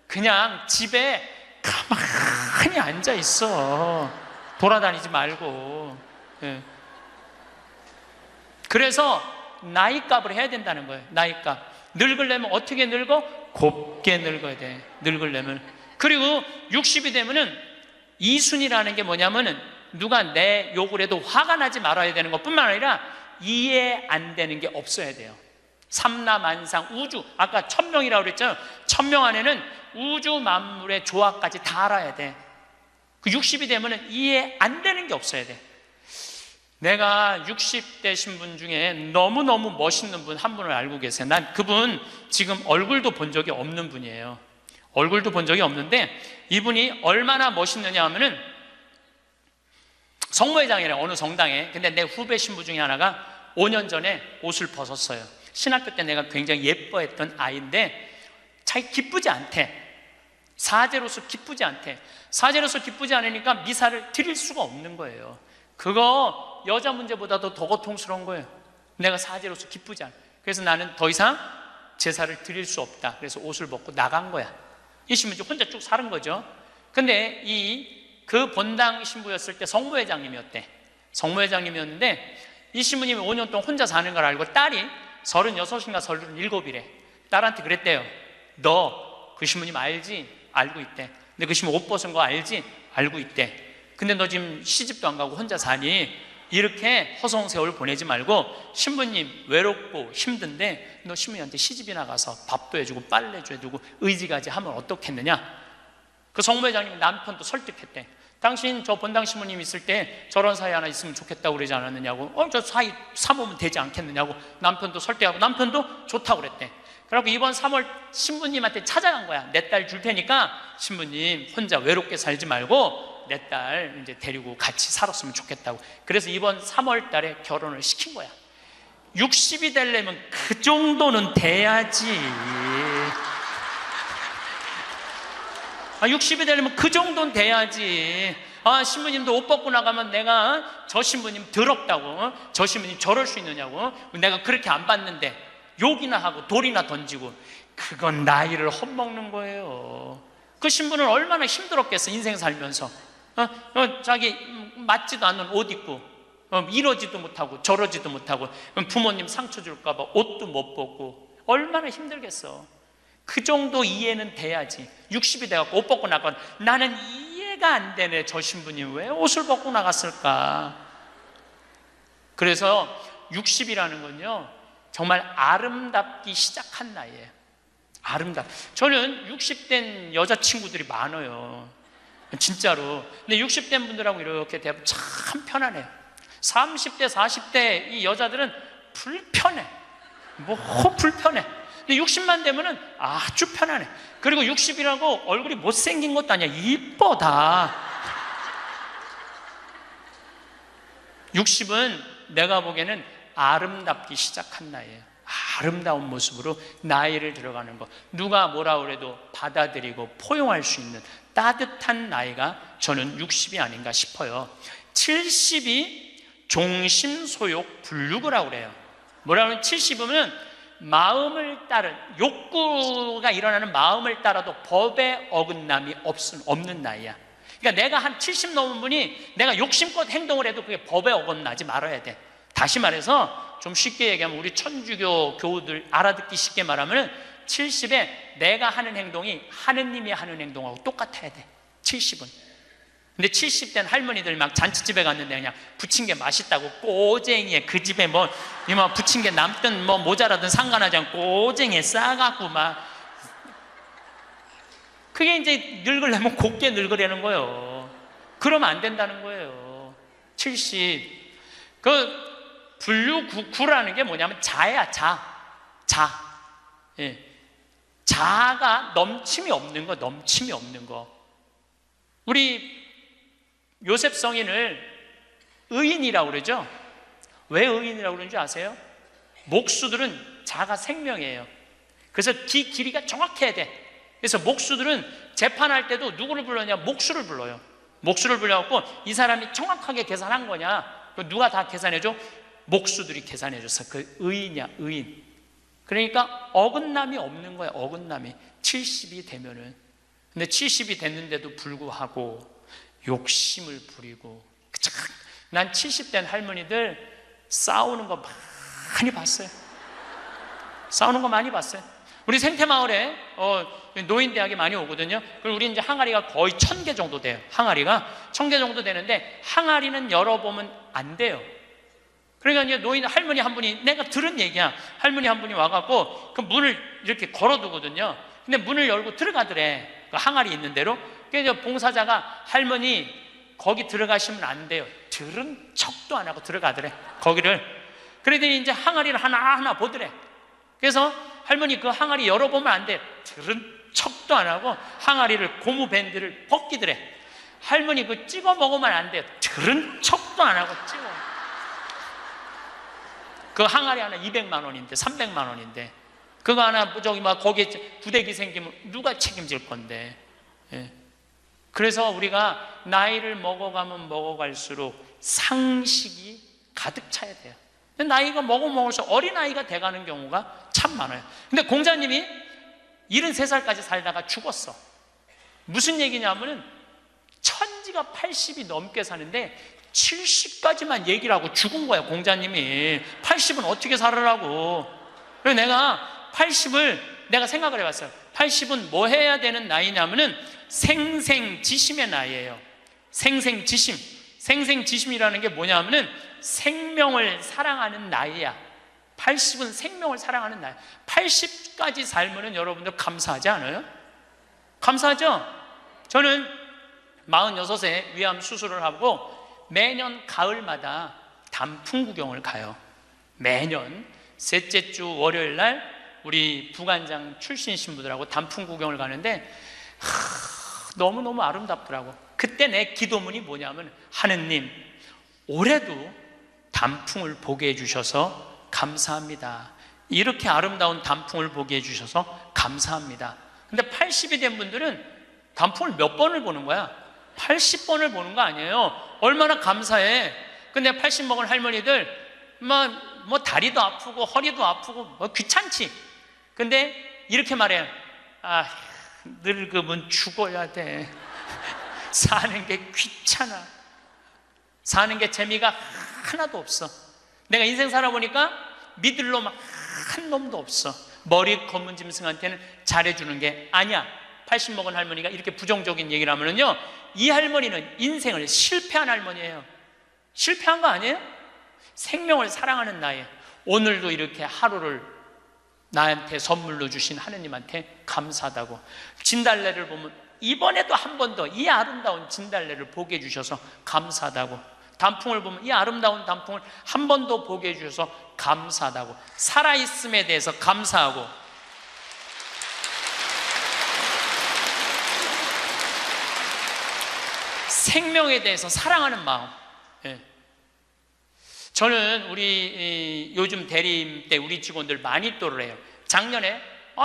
그냥 집에 가만히 앉아 있어. 돌아다니지 말고. 예. 그래서 나이값을 해야 된다는 거예요. 나이값. 늙으려면 어떻게 늙어? 곱게 늙어야 돼. 늙으려면. 그리고 60이 되면은 이순이라는 게 뭐냐면은 누가 내 욕을 해도 화가 나지 말아야 되는 것뿐만 아니라 이해 안 되는 게 없어야 돼요. 삼라만상 우주, 아까 1000명이라고 그랬잖아요. 1000명 안에는 우주 만물의 조화까지 다 알아야 돼. 그 60이 되면은 이해 안 되는 게 없어야 돼. 내가 60대 신분 중에 너무너무 멋있는 분 한 분을 알고 계세요. 난 그분 지금 얼굴도 본 적이 없는 분이에요. 얼굴도 본 적이 없는데 이분이 얼마나 멋있느냐 하면은 성모회장이래, 어느 성당에. 근데 내 후배 신부 중에 하나가 5년 전에 옷을 벗었어요. 신학교 때 내가 굉장히 예뻐했던 아이인데 자기 기쁘지 않대. 사제로서 기쁘지 않대. 사제로서 기쁘지 않으니까 미사를 드릴 수가 없는 거예요. 그거 여자 문제보다도 더 고통스러운 거예요. 내가 사제로서 기쁘지 않아. 그래서 나는 더 이상 제사를 드릴 수 없다. 그래서 옷을 벗고 나간 거야. 이 신부님 혼자 쭉 사는 거죠. 근데 그 본당 신부였을 때 성모회장님이었대. 성모회장님이었는데 이 신부님이 5년 동안 혼자 사는 걸 알고 딸이 36인가 37이래. 딸한테 그랬대요. 너 그 신부님 알지? 알고 있대. 근데 그 신부 옷 벗은 거 알지? 알고 있대. 근데 너 지금 시집도 안 가고 혼자 사니? 이렇게 허송세월 보내지 말고 신부님 외롭고 힘든데 너 신부님한테 시집이나 가서 밥도 해주고 빨래도 해주고 의지가지 하면 어떻겠느냐? 그 성모회장님 남편도 설득했대. 당신 저 본당 신부님 있을 때 저런 사이 하나 있으면 좋겠다고 그러지 않았느냐고. 저 사이 사보면 되지 않겠느냐고 남편도 설득하고 남편도 좋다고 그랬대. 그래갖고 이번 3월 신부님한테 찾아간 거야. 내 딸 줄 테니까 신부님 혼자 외롭게 살지 말고 내 딸 이제 데리고 같이 살았으면 좋겠다고. 그래서 이번 3월 달에 결혼을 시킨 거야. 60이 되려면 그 정도는 돼야지. 60이 되려면 그 정도는 돼야지. 신부님도 옷 벗고 나가면 내가 저 신부님 더럽다고, 저 신부님 저럴 수 있느냐고, 내가 그렇게 안 봤는데 욕이나 하고 돌이나 던지고, 그건 나이를 헛먹는 거예요. 그 신부는 얼마나 힘들었겠어. 인생 살면서 자기 맞지도 않는 옷 입고 이러지도 못하고 저러지도 못하고 부모님 상처 줄까 봐 옷도 못 벗고 얼마나 힘들겠어. 그 정도 이해는 돼야지. 60이 돼갖고 옷 벗고 나가면 나는 이해가 안 되네. 저 신부님 왜 옷을 벗고 나갔을까. 그래서 60이라는 건요 정말 아름답기 시작한 나이에요. 저는 60된 여자친구들이 많아요. 진짜로. 근데 60된 분들하고 이렇게 대하면 참 편안해요. 30대, 40대 이 여자들은 불편해. 불편해. 근데 60만 되면은 아주 편안해. 그리고 60이라고 얼굴이 못생긴 것도 아니야. 이뻐 다. 60은 내가 보기에는 아름답기 시작한 나이에요. 아름다운 모습으로 나이를 들어가는 것. 누가 뭐라 그래도 받아들이고 포용할 수 있는 따뜻한 나이가 저는 60이 아닌가 싶어요. 70이 종심소욕 불육이라고 그래요. 뭐라고 하면 70이면 마음을 따른, 욕구가 일어나는 마음을 따라도 법에 어긋남이 없는 나이야. 그러니까 내가 한 70 넘은 분이 내가 욕심껏 행동을 해도 그게 법에 어긋나지 말아야 돼. 다시 말해서 좀 쉽게 얘기하면 우리 천주교 교우들 알아듣기 쉽게 말하면 70에 내가 하는 행동이 하느님이 하는 행동하고 똑같아야 돼. 70은. 근데 70된 할머니들 막 잔치집에 갔는데 그냥 부친 게 맛있다고 꼬쟁이에 그 집에 뭐 부친 게 남든 뭐 모자라든 상관하지 않고 꼬쟁이에 싸갖고 막 그게 이제 늙으려면 곱게 늙으려는 거예요. 그러면 안 된다는 거예요. 70. 그 분류구라는 게 뭐냐면 자야, 자. 예. 자가 넘침이 없는 거, 넘침이 없는 거. 우리 요셉 성인을 의인이라고 그러죠? 왜 의인이라고 그러는지 아세요? 목수들은 자가 생명이에요. 그래서 길이가 정확해야 돼. 그래서 목수들은 재판할 때도 누구를 불러냐? 목수를 불러요. 목수를 불러갖고 이 사람이 정확하게 계산한 거냐? 누가 다 계산해줘? 목수들이 계산해줘서 그 의인이야, 의인. 그러니까 어긋남이 없는 거야, 어긋남이. 70이 되면은. 근데 70이 됐는데도 불구하고 욕심을 부리고. 난 70된 할머니들 싸우는 거 많이 봤어요. 싸우는 거 많이 봤어요. 우리 생태마을에 노인대학이 많이 오거든요. 그리고 우리 이제 항아리가 거의 1000개 정도 돼요. 항아리가 1000개 정도 되는데 항아리는 열어보면 안 돼요. 그러니까 이제 노인 할머니 한 분이, 내가 들은 얘기야. 할머니 한 분이 와갖고 그 문을 이렇게 걸어두거든요. 근데 문을 열고 들어가더래. 그 항아리 있는 대로. 그래서 봉사자가 할머니 거기 들어가시면 안 돼요. 들은 척도 안 하고 들어가더래. 거기를. 그러더니 이제 항아리를 하나하나 보더래. 그래서 할머니 그 항아리 열어보면 안 돼. 들은 척도 안 하고 항아리를 고무 밴드를 벗기더래. 할머니 그 찍어 먹으면 안 돼. 들은 척도 안 하고 찍어. 그 항아리 하나 200만 원인데 300만 원인데 그거 하나 저기 막 거기에 부대기 생기면 누가 책임질 건데. 예. 그래서 우리가 나이를 먹어가면 먹어갈수록 상식이 가득 차야 돼요. 나이가 먹을수록 어린아이가 돼가는 경우가 참 많아요. 근데 공자님이 73살까지 살다가 죽었어. 무슨 얘기냐면은 천지가 80이 넘게 사는데 70까지만 얘기를 하고 죽은 거야. 공자님이 80은 어떻게 살으라고. 그래서 내가 80을 내가 생각을 해봤어요. 80은 뭐 해야 되는 나이냐면은 생생지심의 나이예요. 생생지심. 생생지심이라는 게 뭐냐면은 생명을 사랑하는 나이야. 80은 생명을 사랑하는 나이. 80까지 살면은 여러분들 감사하지 않아요? 감사하죠? 저는 46세 위암 수술을 하고 매년 가을마다 단풍 구경을 가요. 매년 셋째 주 월요일 날 우리 부관장 출신 신부들하고 단풍 구경을 가는데 너무너무 아름답더라고. 그때 내 기도문이 뭐냐면, 하느님 올해도 단풍을 보게 해주셔서 감사합니다. 이렇게 아름다운 단풍을 보게 해주셔서 감사합니다. 근데 80이 된 분들은 단풍을 몇 번을 보는 거야? 80번을 보는 거 아니에요. 얼마나 감사해. 근데 80 먹은 할머니들 뭐 다리도 아프고 허리도 아프고 뭐 귀찮지. 근데 이렇게 말해요. 늙으면 죽어야 돼. 사는 게 귀찮아. 사는 게 재미가 하나도 없어. 내가 인생 살아보니까 믿을 놈 한 놈도 없어. 머리 검은 짐승한테는 잘해주는 게 아니야. 80 먹은 할머니가 이렇게 부정적인 얘기를 하면은요, 이 할머니는 인생을 실패한 할머니예요. 실패한 거 아니에요? 생명을 사랑하는 나이. 오늘도 이렇게 하루를 나한테 선물로 주신 하느님한테 감사하다고. 진달래를 보면 이번에도 한 번 더 이 아름다운 진달래를 보게 해주셔서 감사하다고. 단풍을 보면 이 아름다운 단풍을 한 번 더 보게 해주셔서 감사하다고. 살아있음에 대해서 감사하고. 생명에 대해서 사랑하는 마음. 예. 저는 우리 요즘 대리임 때 우리 직원들 마니또를 해요. 작년에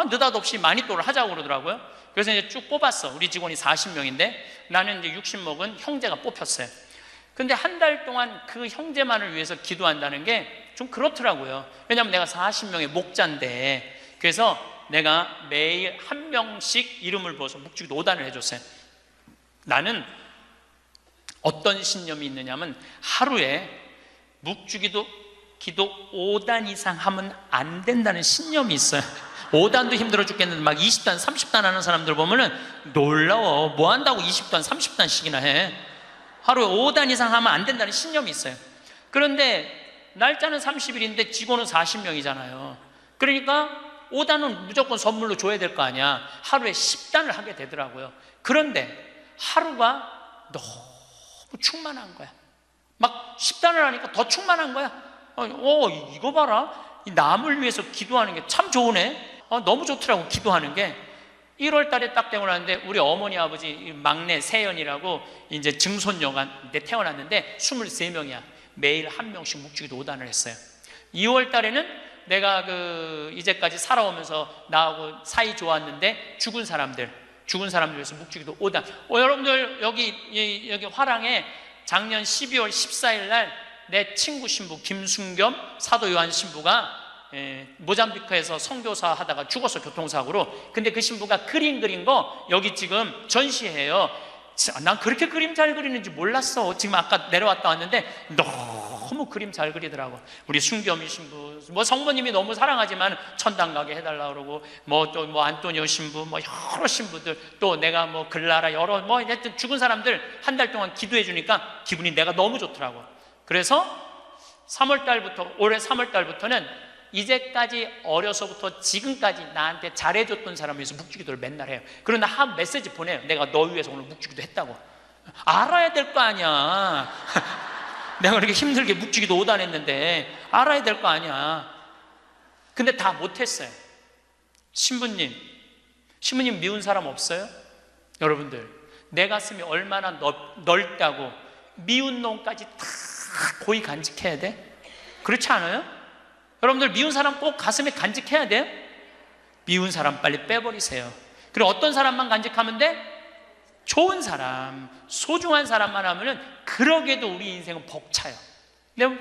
느닷없이 마니또를 하자고 그러더라고요. 그래서 이제 쭉 뽑았어. 우리 직원이 40명인데 나는 이제 60 먹은 형제가 뽑혔어요. 근데 한 달 동안 그 형제만을 위해서 기도한다는 게 좀 그렇더라고요. 왜냐하면 내가 40명의 목자인데, 그래서 내가 매일 한 명씩 이름을 부어서 묵주기도 5단을 해줬어요. 나는 어떤 신념이 있느냐면 하루에 묵주기도 기도 5단 이상 하면 안 된다는 신념이 있어요. 5단도 힘들어 죽겠는데 막 20단 30단 하는 사람들 보면은 놀라워. 뭐 한다고 20단 30단씩이나 해. 하루에 5단 이상 하면 안 된다는 신념이 있어요. 그런데 날짜는 30일인데 직원은 40명이잖아요. 그러니까 5단은 무조건 선물로 줘야 될 거 아니야. 하루에 10단을 하게 되더라고요. 그런데 하루가 너무 충만한 거야. 막 10단을 하니까 더 충만한 거야. 이거 봐라. 이 남을 위해서 기도하는 게 참 좋으네. 너무 좋더라고, 기도하는 게. 1월 달에 딱 되고 나는데 우리 어머니 아버지 막내 세연이라고 이제 증손녀가 태어났는데 23명이야. 매일 한 명씩 묵주기도 5단을 했어요. 2월 달에는 내가 이제까지 살아오면서 나하고 사이 좋았는데 죽은 사람들 위해서 묵주기도 5단. 여러분들 여기 화랑에 작년 12월 14일 날 내 친구 신부 김순겸 사도 요한 신부가 모잠비크에서 선교사 하다가 죽었어, 교통사고로. 근데 그 신부가 그림 그린 거 여기 지금 전시해요. 난 그렇게 그림 잘 그리는지 몰랐어. 지금 아까 내려왔다 왔는데 너무 그림 잘 그리더라고. 우리 순겸이 신부, 성모님이 너무 사랑하지만 천당 가게 해달라 그러고, 또 안토니오 신부, 여러 신부들, 또 내가 글라라, 여러 하여튼 죽은 사람들 한 달 동안 기도해 주니까 기분이 내가 너무 좋더라고. 그래서 올해 3월 달부터는 이제까지 어려서부터 지금까지 나한테 잘해줬던 사람을 위해서 묵주기도를 맨날 해요. 그러나 한 메시지 보내요. 내가 너 위해서 오늘 묵주기도 했다고. 알아야 될 거 아니야. 내가 그렇게 힘들게 묵주기도 5단 했는데 알아야 될 거 아니야. 근데 다 못했어요. 신부님 미운 사람 없어요? 여러분들, 내 가슴이 얼마나 넓다고 미운 놈까지 다 고이 간직해야 돼? 그렇지 않아요? 여러분들, 미운 사람 꼭 가슴에 간직해야 돼요? 미운 사람 빨리 빼버리세요. 그리고 어떤 사람만 간직하면 돼? 좋은 사람, 소중한 사람만 하면은 그러게도 우리 인생은 벅차요. 내가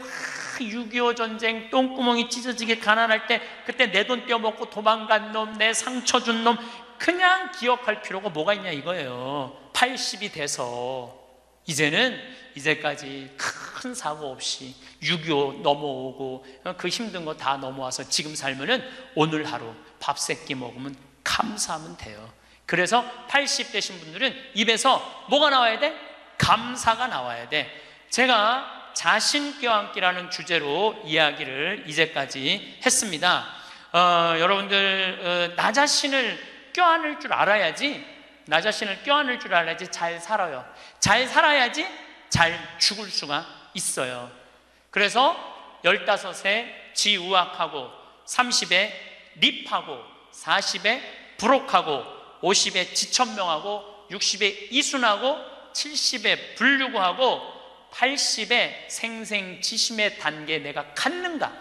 6.25 전쟁 똥구멍이 찢어지게 가난할 때 그때 내 돈 떼어먹고 도망간 놈, 내 상처 준 놈 그냥 기억할 필요가 뭐가 있냐 이거예요. 80이 돼서 이제까지 큰 사고 없이 6.25 넘어오고 그 힘든 거 다 넘어와서 지금 살면은 오늘 하루 밥 세 끼 먹으면 감사하면 돼요. 그래서 80 되신 분들은 입에서 뭐가 나와야 돼? 감사가 나와야 돼. 제가 자신 껴안기라는 주제로 이야기를 이제까지 했습니다. 여러분들, 나 자신을 껴안을 줄 알아야지, 잘 살아요. 잘 살아야지 잘 죽을 수가 있어요. 그래서 15에 지우학하고, 30에 립하고, 40에 부록하고, 50에 지천명하고, 60에 이순하고, 70에 불류구하고, 80에 생생지심의 단계에 내가 갔는가?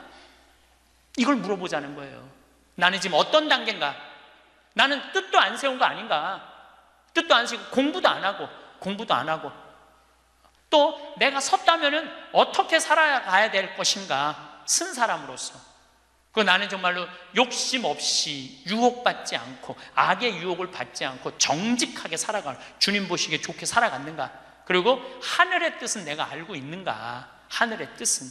이걸 물어보자는 거예요. 나는 지금 어떤 단계인가? 나는 뜻도 안 세운 거 아닌가? 뜻도 안 세우고 공부도 안 하고 또 내가 섰다면은 어떻게 살아가야 될 것인가? 쓴 사람으로서. 나는 정말로 욕심 없이 유혹받지 않고 악의 유혹을 받지 않고 정직하게 살아가는, 주님 보시기에 좋게 살아갔는가? 그리고 하늘의 뜻은 내가 알고 있는가? 하늘의 뜻은.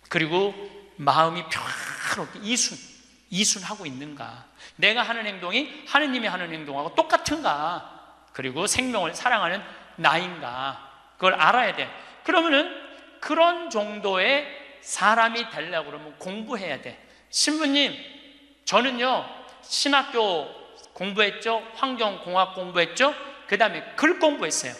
그리고 마음이 평화롭게 이순하고 있는가? 내가 하는 행동이 하느님이 하는 행동하고 똑같은가? 그리고 생명을 사랑하는 나인가? 그걸 알아야 돼. 그러면은 그런 정도의 사람이 되려고 그러면 공부해야 돼. 신부님, 저는요 신학교 공부했죠, 환경공학 공부했죠, 그 다음에 글 공부했어요.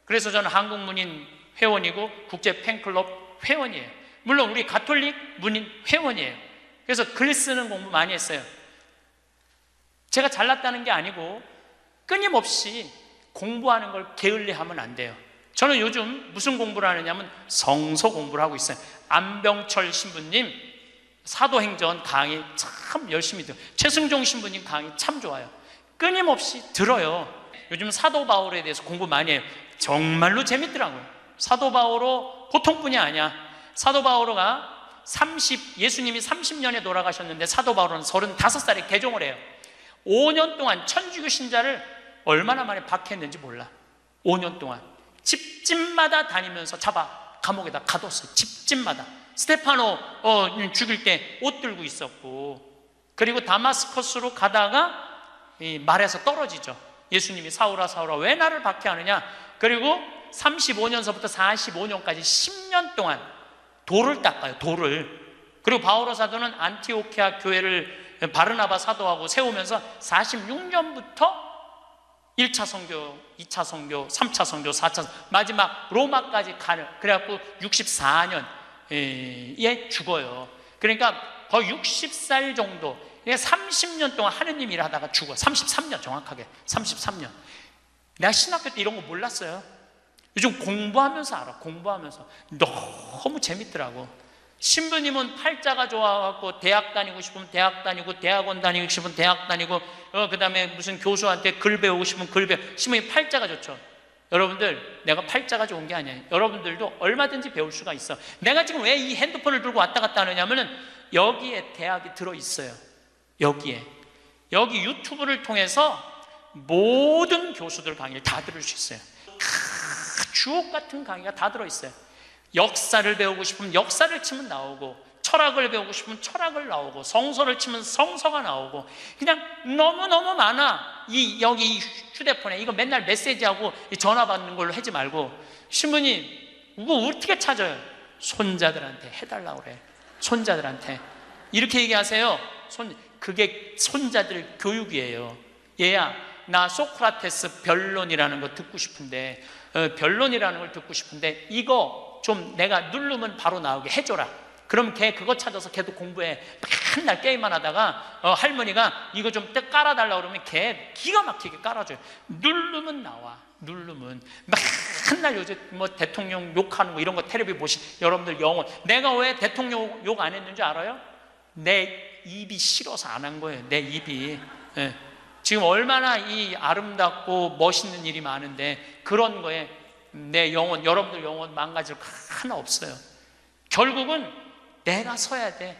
그래서 저는 한국문인 회원이고 국제 팬클럽 회원이에요. 물론 우리 가톨릭 문인 회원이에요. 그래서 글 쓰는 공부 많이 했어요. 제가 잘났다는 게 아니고 끊임없이 공부하는 걸 게을리하면 안 돼요. 저는 요즘 무슨 공부를 하느냐면 성서 공부를 하고 있어요. 안병철 신부님 사도행전 강의 참 열심히 들어요. 최승종 신부님 강의 참 좋아요. 끊임없이 들어요. 요즘 사도 바울에 대해서 공부 많이 해요. 정말로 재밌더라고요. 사도 바오로 보통뿐이 아니야. 사도 바오로가 예수님이 30년에 돌아가셨는데 사도 바오로는 35살에 개종을 해요. 5년 동안 천주교 신자를 얼마나 많이 박해했는지 몰라. 5년 동안 집집마다 다니면서 잡아 감옥에다 가뒀어요. 집집마다. 스테파노 죽일 때 옷 들고 있었고, 그리고 다마스커스로 가다가 말에서 떨어지죠. 예수님이 사울아 사울아 왜 나를 박해하느냐. 그리고 35년서부터 45년까지 10년 동안 돌을 닦아요. 돌을. 그리고 바오로 사도는 안티오키아 교회를 바르나바 사도하고 세우면서 46년부터 1차 선교, 2차 선교, 3차 선교, 4차 마지막 로마까지 가는, 그래갖고 64년에 죽어요. 그러니까 거의 60살 정도, 30년 동안 하느님 일 하다가 죽어. 33년 정확하게 33년. 내가 신학교 때 이런 거 몰랐어요. 요즘 공부하면서 알아. 공부하면서 너무 재밌더라고. 신부님은 팔자가 좋아갖고 대학 다니고 싶으면 대학 다니고, 대학원 다니고 싶으면 대학 다니고, 그 다음에 무슨 교수한테 글 배우고 싶으면 글 배우고. 신부님 팔자가 좋죠. 여러분들, 내가 팔자가 좋은 게 아니에요. 여러분들도 얼마든지 배울 수가 있어. 내가 지금 왜 이 핸드폰을 들고 왔다 갔다 하느냐면은 여기에 대학이 들어있어요. 여기 유튜브를 통해서 모든 교수들 강의를 다 들을 수 있어요. 주옥 같은 강의가 다 들어있어요. 역사를 배우고 싶으면 역사를 치면 나오고, 철학을 배우고 싶으면 철학을 나오고, 성서를 치면 성서가 나오고, 그냥 너무너무 많아. 여기 이 휴대폰에 이거 맨날 메시지하고 전화 받는 걸로 하지 말고, 신부님 이거 어떻게 찾아요? 손자들한테 해달라고 그래. 손자들한테 이렇게 얘기하세요. 그게 손자들 교육이에요. 얘야, 나 소크라테스 변론이라는 거 듣고 싶은데, 변론이라는 걸 듣고 싶은데 이거 좀 내가 누르면 바로 나오게 해줘라. 그럼 걔 그거 찾아서 걔도 공부해. 맨날 게임만 하다가 할머니가 이거 좀 깔아달라고 그러면 걔 기가 막히게 깔아줘요. 누르면 나와. 누르면 맨날 요즘 뭐 대통령 욕하는 거 이런 거 텔레비 여러분들 영혼. 내가 왜 대통령 욕 안 했는지 알아요? 내 입이 싫어서 안 한 거예요. 내 입이. 지금 얼마나 이 아름답고 멋있는 일이 많은데 그런 거에 내 영혼, 여러분들 영혼 망가질 거 하나 없어요. 결국은 내가 서야 돼.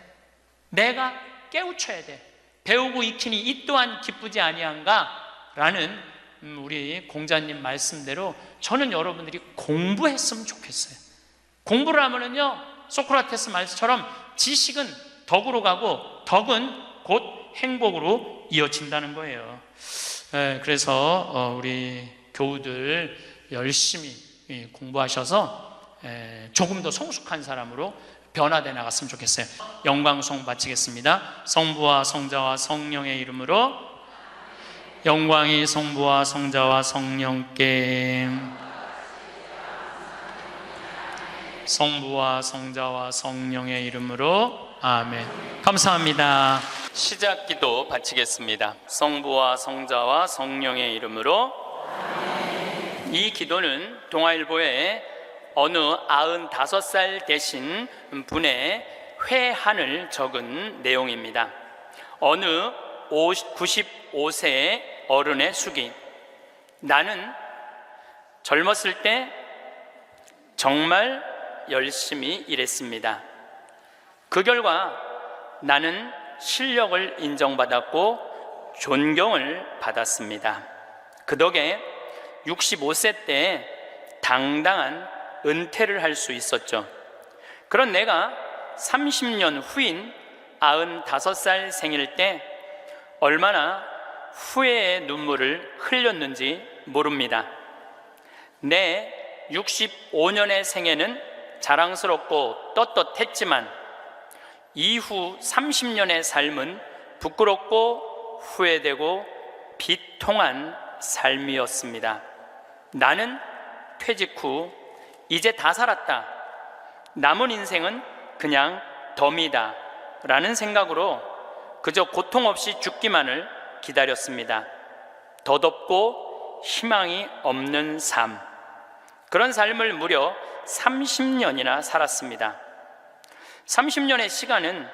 내가 깨우쳐야 돼. 배우고 익히니 이 또한 기쁘지 아니한가? 라는 우리 공자님 말씀대로 저는 여러분들이 공부했으면 좋겠어요. 공부를 하면은요, 소크라테스 말씀처럼 지식은 덕으로 가고 덕은 곧 행복으로 이어진다는 거예요. 그래서 우리 교우들 열심히 공부하셔서 조금 더 성숙한 사람으로 변화되어 나갔으면 좋겠어요. 영광송 바치겠습니다. 성부와 성자와 성령의 이름으로. 영광이 성부와 성자와 성령께. 성부와 성자와 성령의 이름으로. 아멘. 감사합니다. 시작 기도 바치겠습니다. 성부와 성자와 성령의 이름으로. 이 기도는 동아일보에 어느 95살 되신 분의 회한을 적은 내용입니다. 어느 95세의 어른의 수기. 나는 젊었을 때 정말 열심히 일했습니다. 그 결과 나는 실력을 인정받았고 존경을 받았습니다. 그 덕에 65세 때 당당한 은퇴를 할 수 있었죠. 그런 내가 30년 후인 95살 생일 때 얼마나 후회의 눈물을 흘렸는지 모릅니다. 내 65년의 생애는 자랑스럽고 떳떳했지만 이후 30년의 삶은 부끄럽고 후회되고 비통한 삶이었습니다. 나는 퇴직 후 이제 다 살았다. 남은 인생은 그냥 덤이다 라는 생각으로 그저 고통 없이 죽기만을 기다렸습니다. 덧없고 희망이 없는 삶. 그런 삶을 무려 30년이나 살았습니다. 30년의 시간은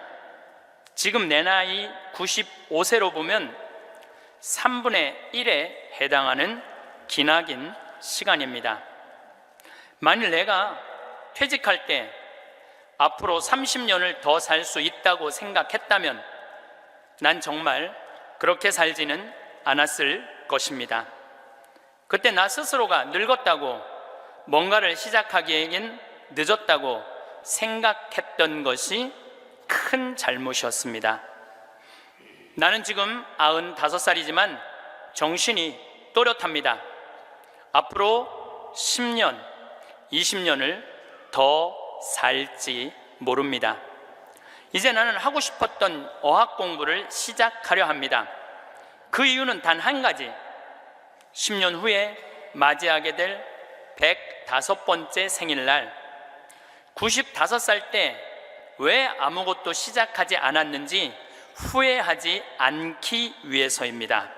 지금 내 나이 95세로 보면 3분의 1에 해당하는 기나긴 시간입니다. 만일 내가 퇴직할 때 앞으로 30년을 더 살 수 있다고 생각했다면 난 정말 그렇게 살지는 않았을 것입니다. 그때 나 스스로가 늙었다고, 뭔가를 시작하기에는 늦었다고 생각했던 것이 큰 잘못이었습니다. 나는 지금 95살이지만 정신이 또렷합니다. 앞으로 10년, 20년을 더 살지 모릅니다. 이제 나는 하고 싶었던 어학 공부를 시작하려 합니다. 그 이유는 단 한 가지. 10년 후에 맞이하게 될 105번째 생일날, 95살 때 왜 아무것도 시작하지 않았는지 후회하지 않기 위해서입니다.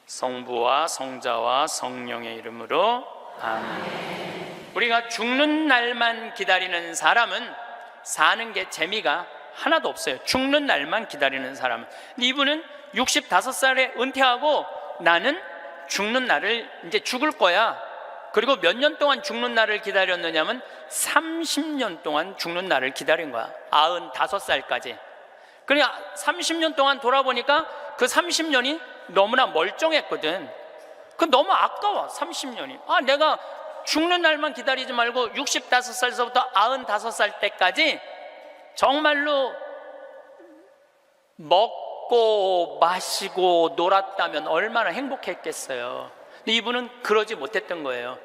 성부와 성자와 성령의 이름으로 아멘. 우리가 죽는 날만 기다리는 사람은 사는 게 재미가 하나도 없어요. 죽는 날만 기다리는 사람은. 이분은 65살에 은퇴하고 나는 죽는 날을 이제 죽을 거야. 그리고 몇 년 동안 죽는 날을 기다렸느냐면 30년 동안 죽는 날을 기다린 거야. 95살까지. 그러니까 30년 동안 돌아보니까 그 30년이 너무나 멀쩡했거든. 그 너무 아까워. 30년이. 내가 죽는 날만 기다리지 말고 65살서부터 95살 때까지 정말로 먹고 마시고 놀았다면 얼마나 행복했겠어요. 근데 이분은 그러지 못했던 거예요.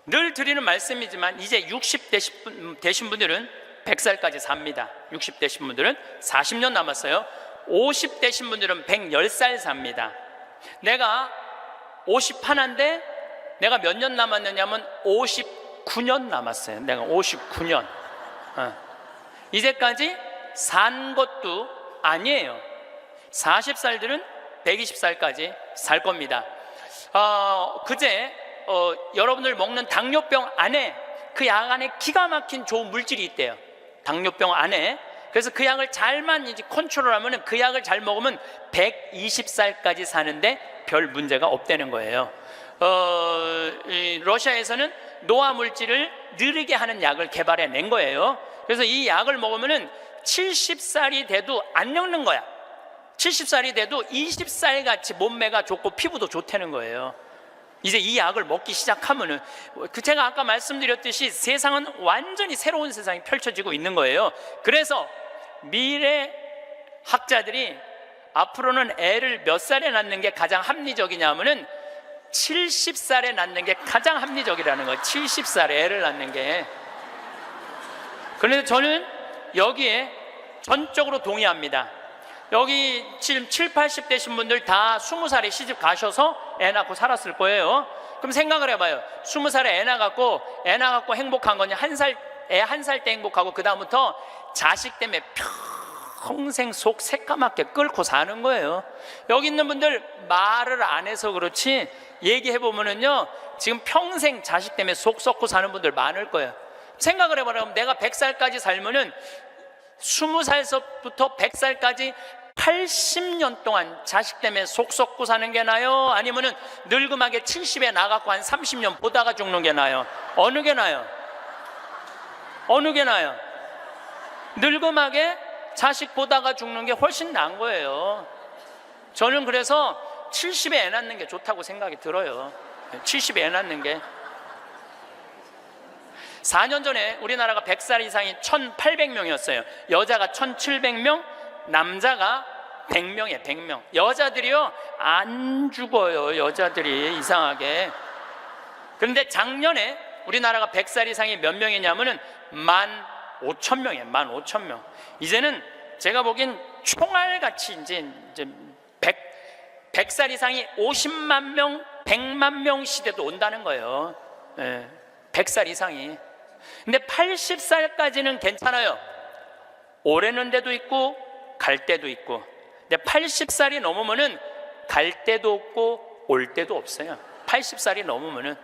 늘 드리는 말씀이지만 이제 60 되신 분들은 100살까지 삽니다. 60 되신 분들은 40년 남았어요. 50 되신 분들은 110살 삽니다. 내가 51인데 내가 몇 년 남았느냐면 59년 남았어요. 내가 59년. 이제까지 산 것도 아니에요. 40살들은 120살까지 살 겁니다. 그제 여러분들 먹는 당뇨병 안에, 그 약 안에 기가 막힌 좋은 물질이 있대요. 당뇨병 안에. 그래서 그 약을 잘만 이제 컨트롤하면, 그 약을 잘 먹으면 120살까지 사는데 별 문제가 없다는 거예요. 러시아에서는 노화 물질을 느리게 하는 약을 개발해 낸 거예요. 그래서 이 약을 먹으면 70살이 돼도 안 늙는 거야. 70살이 돼도 20살 같이 몸매가 좋고 피부도 좋다는 거예요. 이제 이 약을 먹기 시작하면은, 제가 아까 말씀드렸듯이 세상은 완전히 새로운 세상이 펼쳐지고 있는 거예요. 그래서 미래 학자들이 앞으로는 애를 몇 살에 낳는 게 가장 합리적이냐면은 70살에 낳는 게 가장 합리적이라는 거예요. 70살에 애를 낳는 게. 그런데 저는 여기에 전적으로 동의합니다. 여기 지금 7, 80 되신 분들 다 20살에 시집 가셔서 애 낳고 살았을 거예요. 그럼 생각을 해봐요. 20살에 애 낳고 행복한 거냐? 애 한 살 때 행복하고 그 다음부터 자식 때문에 평생 속 새까맣게 끓고 사는 거예요. 여기 있는 분들 말을 안 해서 그렇지 얘기해보면은요, 지금 평생 자식 때문에 속 썩고 사는 분들 많을 거예요. 생각을 해봐요. 내가 100살까지 살면은 20살부터 100살까지 80년 동안 자식 때문에 속 썩고 사는 게 나아요? 아니면은 늙음하게 70에 나가고 한 30년 보다가 죽는 게 나아요? 어느 게 나아요? 어느 게 나아요? 늙음하게 자식 보다가 죽는 게 훨씬 나은 거예요. 저는 그래서 70에 애 낳는 게 좋다고 생각이 들어요. 70에 애 낳는 게. 4년 전에 우리나라가 100살 이상이 1,800명이었어요. 여자가 1,700명, 남자가 100명이에요. 100명. 여자들이요 안 죽어요. 여자들이 이상하게. 그런데 작년에 우리나라가 100살 이상이 몇 명이냐면은 15,000명이에요. 15,000명. 이제는 제가 보기엔 총알같이 이제 100살 이상이 50만 명, 100만 명 시대도 온다는 거예요. 100살 이상이. 근데 80살까지는 괜찮아요. 오래는 데도 있고 갈 때도 있고. 근데 80살이 넘으면은 갈 때도 없고 올 때도 없어요. 80살이 넘으면은.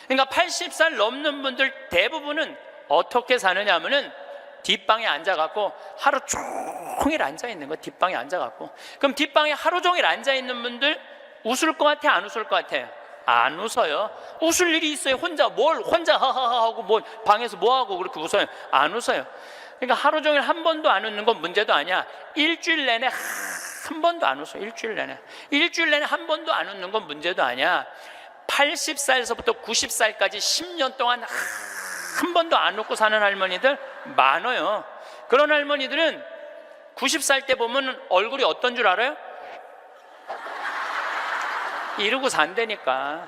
그러니까 80살 넘는 분들 대부분은 어떻게 사느냐 하면은 뒷방에 앉아갖고 하루 종일 앉아있는 거. 뒷방에 앉아갖고. 그럼 뒷방에 하루 종일 앉아있는 분들 웃을 것 같아? 안 웃을 것 같아요? 안 웃어요. 웃을 일이 있어요. 혼자 하하하 하고 뭐 방에서 뭐 하고 그렇게 웃어요? 안 웃어요. 그러니까 하루 종일 한 번도 안 웃는 건 문제도 아니야. 일주일 내내 한 번도 안 웃어. 일주일 내내 한 번도 안 웃는 건 문제도 아니야. 80살에서부터 90살까지 10년 동안 한 번도 안 웃고 사는 할머니들 많아요. 그런 할머니들은 90살 때 보면 얼굴이 어떤 줄 알아요? 이러고 산다니까.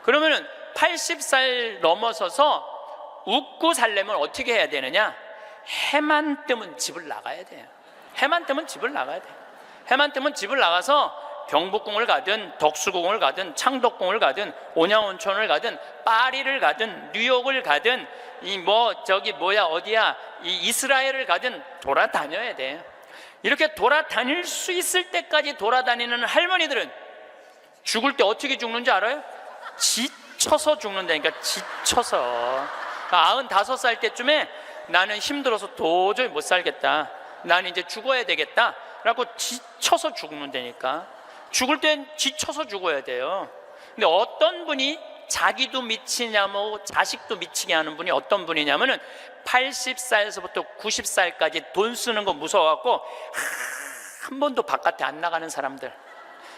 그러면은 80살 넘어서서 웃고 살려면 어떻게 해야 되느냐? 해만 뜨면 집을 나가야 돼요. 해만 뜨면 집을 나가야 돼요. 해만 뜨면 집을 나가서 경복궁을 가든 덕수궁을 가든 창덕궁을 가든 온양온천을 가든 파리를 가든 뉴욕을 가든 어디야 이 이스라엘을 가든 돌아다녀야 돼. 이렇게 돌아다닐 수 있을 때까지 돌아다니는 할머니들은 죽을 때 어떻게 죽는지 알아요? 지쳐서 죽는다니까. 지쳐서. 95살 때쯤에 나는 힘들어서 도저히 못 살겠다, 나는 이제 죽어야 되겠다 라고 지쳐서 죽는다니까. 죽을 땐 지쳐서 죽어야 돼요. 근데 어떤 분이 자기도 미치냐고 자식도 미치게 하는 분이 어떤 분이냐면은 80살에서부터 90살까지 돈 쓰는 거 무서워갖고 한 번도 바깥에 안 나가는 사람들.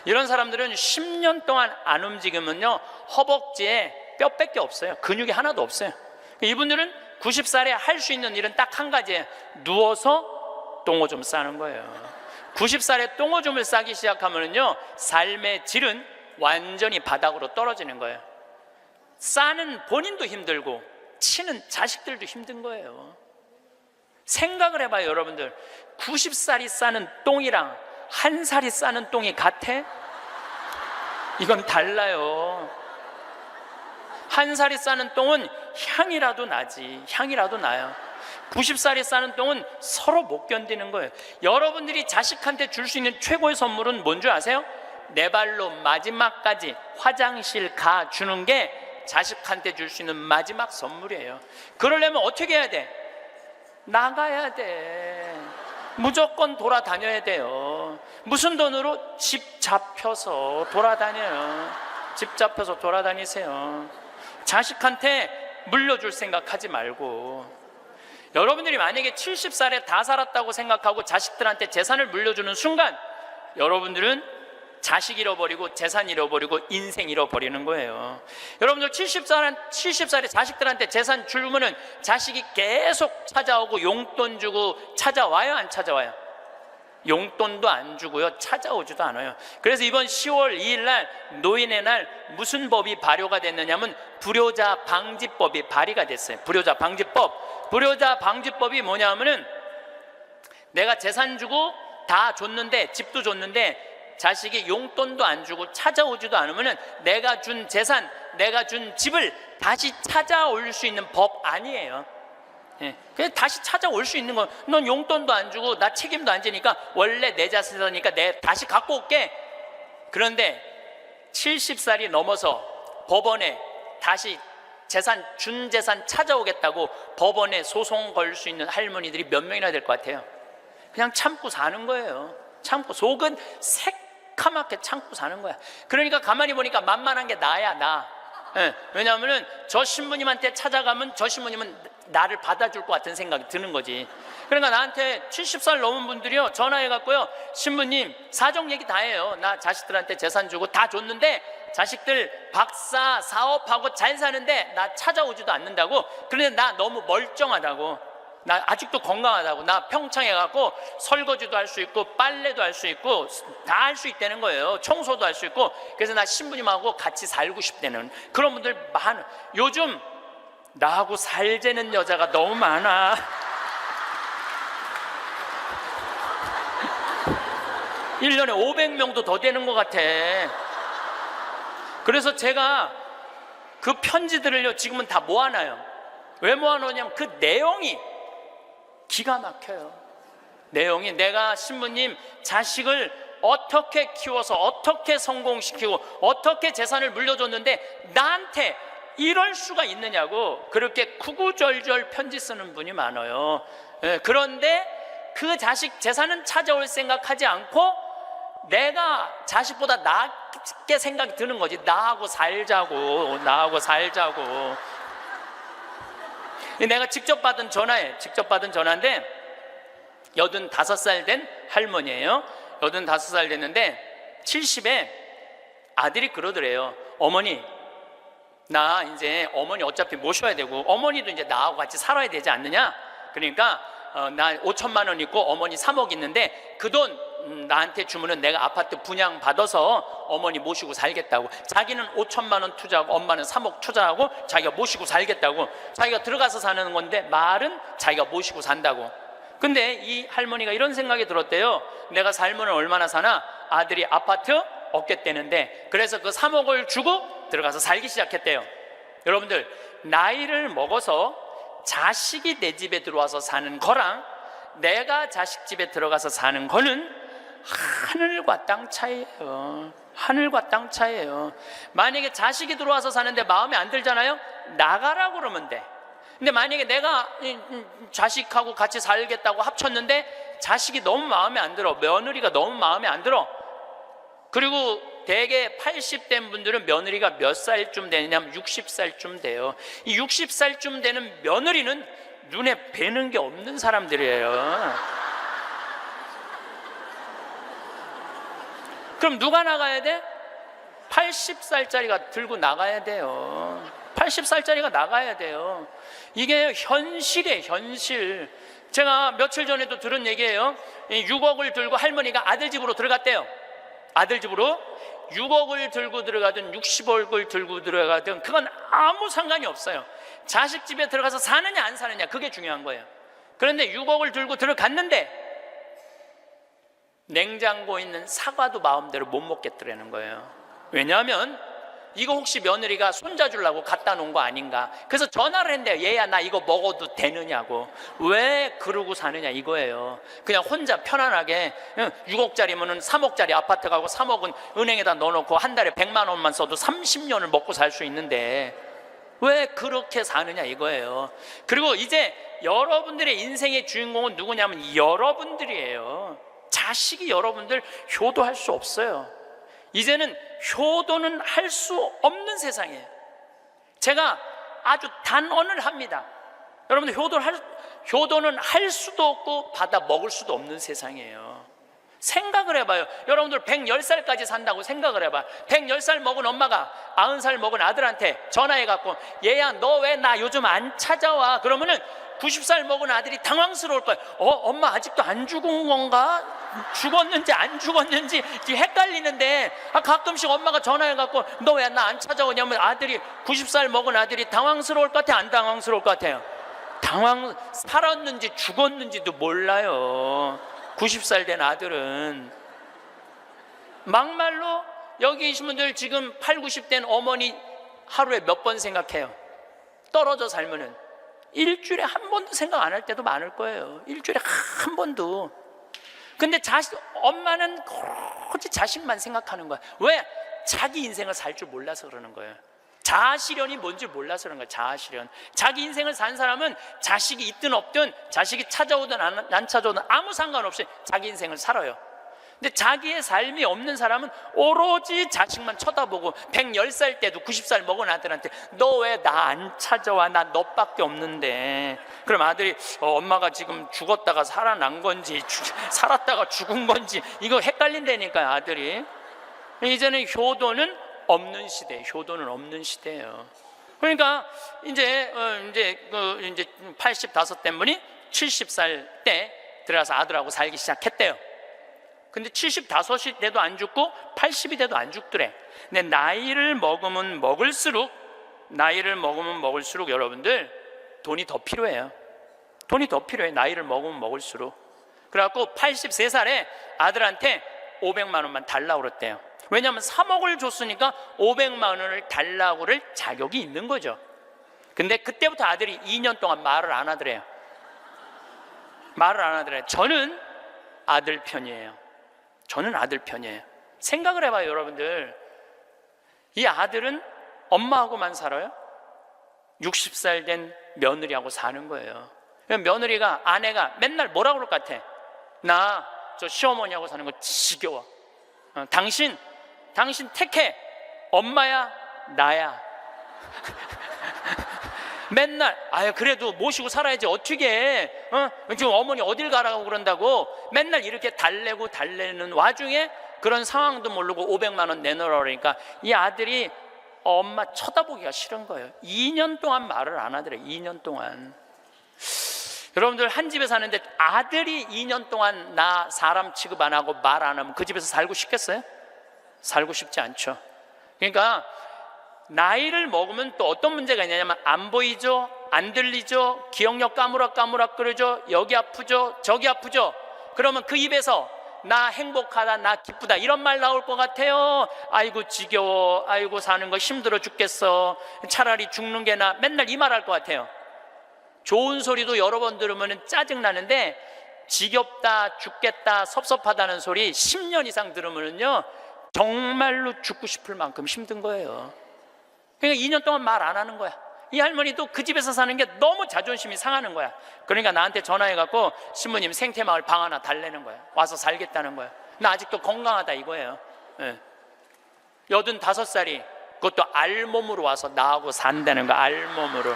이런 사람들은 10년 동안 안 움직이면요 허벅지에 뼈밖에 없어요. 근육이 하나도 없어요. 이분들은 90살에 할 수 있는 일은 딱 한 가지예요. 누워서 똥오줌 싸는 거예요. 90살에 똥오줌을 싸기 시작하면요 삶의 질은 완전히 바닥으로 떨어지는 거예요. 싸는 본인도 힘들고 치는 자식들도 힘든 거예요. 생각을 해봐요. 여러분들 90살이 싸는 똥이랑 1살이 싸는 똥이 같아? 이건 달라요. 1살이 싸는 똥은 향이라도 나지. 향이라도 나요. 90살이 싸는 똥은 서로 못 견디는 거예요. 여러분들이 자식한테 줄 수 있는 최고의 선물은 뭔지 아세요? 내 발로 마지막까지 화장실 가 주는 게 자식한테 줄 수 있는 마지막 선물이에요. 그러려면 어떻게 해야 돼? 나가야 돼. 무조건 돌아다녀야 돼요. 무슨 돈으로? 집 잡혀서 돌아다녀요. 집 잡혀서 돌아다니세요. 자식한테 물려줄 생각하지 말고. 여러분들이 만약에 70살에 다 살았다고 생각하고 자식들한테 재산을 물려주는 순간 여러분들은 자식 잃어버리고 재산 잃어버리고 인생 잃어버리는 거예요. 여러분들 70살에 자식들한테 재산 주면은 자식이 계속 찾아오고 용돈 주고 찾아와요, 안 찾아와요? 용돈도 안 주고요, 찾아오지도 않아요. 그래서 이번 10월 2일 날 노인의 날 무슨 법이 발효가 됐느냐면 불효자 방지법이 발의가 됐어요. 불효자 방지법. 불효자 방지법이 뭐냐면은 내가 재산 주고 다 줬는데, 집도 줬는데 자식이 용돈도 안 주고 찾아오지도 않으면은 내가 준 재산, 내가 준 집을 다시 찾아올 수 있는 법 아니에요. 예, 그냥 다시 찾아올 수 있는 건, 넌 용돈도 안 주고 나 책임도 안 지니까 원래 내 자산이니까 내 다시 갖고 올게. 그런데 70살이 넘어서 법원에 다시 준 재산 찾아오겠다고 법원에 소송 걸 수 있는 할머니들이 몇 명이나 될 것 같아요? 그냥 참고 사는 거예요. 참고, 속은 새카맣게 참고 사는 거야. 그러니까 가만히 보니까 만만한 게 나야, 나. 예, 왜냐하면 저 신부님한테 찾아가면 저 신부님은 나를 받아줄 것 같은 생각이 드는 거지. 그러니까 나한테 70살 넘은 분들이요 전화해갖고요, 신부님 사정 얘기 다 해요. 나 자식들한테 재산 주고 다 줬는데 자식들 박사 사업하고 잘 사는데 나 찾아오지도 않는다고. 그런데 나 너무 멀쩡하다고, 나 아직도 건강하다고, 나 평창에 가고 설거지도 할 수 있고 빨래도 할 수 있고 다 할 수 있다는 거예요. 청소도 할 수 있고. 그래서 나 신부님하고 같이 살고 싶다는 그런 분들 많아. 요즘 나하고 살자는 여자가 너무 많아. 1년에 500명도 더 되는 것 같아. 그래서 제가 그 편지들을요 지금은 다 모아놔요. 왜 모아놓냐면 그 내용이 기가 막혀요. 내용이, 내가 신부님 자식을 어떻게 키워서 어떻게 성공시키고 어떻게 재산을 물려줬는데 나한테 이럴 수가 있느냐고 그렇게 구구절절 편지 쓰는 분이 많아요. 그런데 그 자식 재산은 찾아올 생각하지 않고 내가 자식보다 낫게 생각이 드는 거지. 나하고 살자고. 내가 직접 받은 전화인데 85살 된 할머니예요. 85살 됐는데 70에 아들이 그러더래요. 어머니, 나 이제 어머니 어차피 모셔야 되고 어머니도 이제 나하고 같이 살아야 되지 않느냐. 그러니까 나 5천만 원 있고 어머니 3억 있는데 그 돈 나한테 주면은 내가 아파트 분양 받아서 어머니 모시고 살겠다고. 자기는 5천만 원 투자하고 엄마는 3억 투자하고 자기가 모시고 살겠다고. 자기가 들어가서 사는 건데 말은 자기가 모시고 산다고. 근데 이 할머니가 이런 생각이 들었대요. 내가 살면 얼마나 사나? 아들이 아파트 얻겠다는데, 그래서 그 3억을 주고 들어가서 살기 시작했대요. 여러분들, 나이를 먹어서 자식이 내 집에 들어와서 사는 거랑 내가 자식 집에 들어가서 사는 거는 하늘과 땅 차이예요. 하늘과 땅 차이예요. 만약에 자식이 들어와서 사는데 마음에 안 들잖아요? 나가라고 그러면 돼. 근데 만약에 내가 자식하고 같이 살겠다고 합쳤는데 자식이 너무 마음에 안 들어, 며느리가 너무 마음에 안 들어, 그리고 대개 80된 분들은 며느리가 몇 살쯤 되냐면 60살쯤 돼요. 이 60살쯤 되는 며느리는 눈에 뵈는 게 없는 사람들이에요. 그럼 누가 나가야 돼? 80살짜리가 들고 나가야 돼요. 80살짜리가 나가야 돼요. 이게 현실이에요, 현실. 제가 며칠 전에도 들은 얘기예요. 6억을 들고 할머니가 아들 집으로 들어갔대요. 아들 집으로 6억을 들고 들어가든 60억을 들고 들어가든 그건 아무 상관이 없어요. 자식 집에 들어가서 사느냐 안 사느냐, 그게 중요한 거예요. 그런데 6억을 들고 들어갔는데 냉장고에 있는 사과도 마음대로 못 먹겠더라는 거예요. 왜냐하면 이거 혹시 며느리가 손자 주려고 갖다 놓은 거 아닌가. 그래서 전화를 했는데요. 얘야, 나 이거 먹어도 되느냐고. 왜 그러고 사느냐 이거예요. 그냥 혼자 편안하게 6억짜리면 3억짜리 아파트 가고 3억은 은행에다 넣어놓고 한 달에 100만 원만 써도 30년을 먹고 살 수 있는데 왜 그렇게 사느냐 이거예요. 그리고 이제 여러분들의 인생의 주인공은 누구냐면 여러분들이에요. 자식이 여러분들 효도할 수 없어요. 이제는 효도는 할 수 없는 세상이에요. 제가 아주 단언을 합니다. 여러분들, 효도는 할 수도 없고 받아 먹을 수도 없는 세상이에요. 생각을 해봐요. 여러분들 110살까지 산다고 생각을 해봐요. 110살 먹은 엄마가 90살 먹은 아들한테 전화해갖고 얘야, 너 왜 나 요즘 안 찾아와? 그러면은 90살 먹은 아들이 당황스러울 거예요. 엄마 아직도 안 죽은 건가? 죽었는지 안 죽었는지 헷갈리는데, 가끔씩 엄마가 전화해갖고 너 왜 나 안 찾아오냐면 아들이, 90살 먹은 아들이 당황스러울 것 같아요, 안 당황스러울 것 같아요? 살았는지 죽었는지도 몰라요. 90살 된 아들은. 막말로 여기 계신 분들 지금 8, 90된 어머니 하루에 몇 번 생각해요? 떨어져 살면은 일주일에 한 번도 생각 안 할 때도 많을 거예요. 일주일에 한 번도. 근데 엄마는 오로지 자식만 생각하는 거야. 왜? 자기 인생을 살 줄 몰라서 그러는 거예요. 자아실현이 뭔지 몰라서 그런 거예요. 자아실현. 자기 인생을 산 사람은 자식이 있든 없든, 자식이 찾아오든 안 찾아오든 아무 상관없이 자기 인생을 살아요. 근데 자기의 삶이 없는 사람은 오로지 자식만 쳐다보고 110살 때도 90살 먹은 아들한테 너 왜 나 안 찾아와? 나 너밖에 없는데. 그럼 아들이 엄마가 지금 죽었다가 살아난 건지 살았다가 죽은 건지 이거 헷갈린다니까요, 아들이. 이제는 효도는 없는 시대, 효도는 없는 시대예요. 그러니까 이제 85된 분이 70살 때 들어가서 아들하고 살기 시작했대요. 근데 75이 돼도 안 죽고 80이 돼도 안 죽더래. 근데 나이를 먹으면 먹을수록 여러분들 돈이 더 필요해요. 돈이 더 필요해. 나이를 먹으면 먹을수록. 그래갖고 83살에 아들한테 500만 원만 달라고 그랬대요. 왜냐하면 3억을 줬으니까 500만 원을 달라고 그럴 자격이 있는 거죠. 근데 그때부터 아들이 2년 동안 말을 안 하더래요. 말을 안 하더래요. 저는 아들 편이에요. 생각을 해봐요, 여러분들. 이 아들은 엄마하고만 살아요? 60살 된 며느리하고 사는 거예요. 며느리가, 아내가 맨날 뭐라고 그럴 것 같아? 나 저 시어머니하고 사는 거 지겨워. 당신 택해. 엄마야, 나야. 맨날 그래도 모시고 살아야지 어떻게 해? 지금 어머니 어딜 가라고 그런다고 맨날 이렇게 달래는 와중에 그런 상황도 모르고 500만 원 내놓으라 그러니까 이 아들이 엄마 쳐다보기가 싫은 거예요. 2년 동안 말을 안 하더래. 2년 동안. 여러분들, 한 집에 사는데 아들이 2년 동안 나 사람 취급 안 하고 말 안 하면 그 집에서 살고 싶겠어요? 살고 싶지 않죠. 그러니까 나이를 먹으면 또 어떤 문제가 있냐면 안 보이죠, 안 들리죠, 기억력 까무락까무락 거리죠, 여기 아프죠, 저기 아프죠. 그러면 그 입에서 나 행복하다, 나 기쁘다 이런 말 나올 것 같아요? 아이고 지겨워, 아이고 사는 거 힘들어 죽겠어, 차라리 죽는 게 나, 맨날 이 말 할 것 같아요. 좋은 소리도 여러 번 들으면 짜증나는데 지겹다, 죽겠다, 섭섭하다는 소리 10년 이상 들으면요 정말로 죽고 싶을 만큼 힘든 거예요. 그러니까 2년 동안 말 안 하는 거야. 이 할머니도 그 집에서 사는 게 너무 자존심이 상하는 거야. 그러니까 나한테 전화해갖고 신부님 생태마을 방 하나 달래는 거야. 와서 살겠다는 거야. 나 아직도 건강하다 이거예요. 85살이 그것도 알몸으로 와서 나하고 산다는 거야. 알몸으로.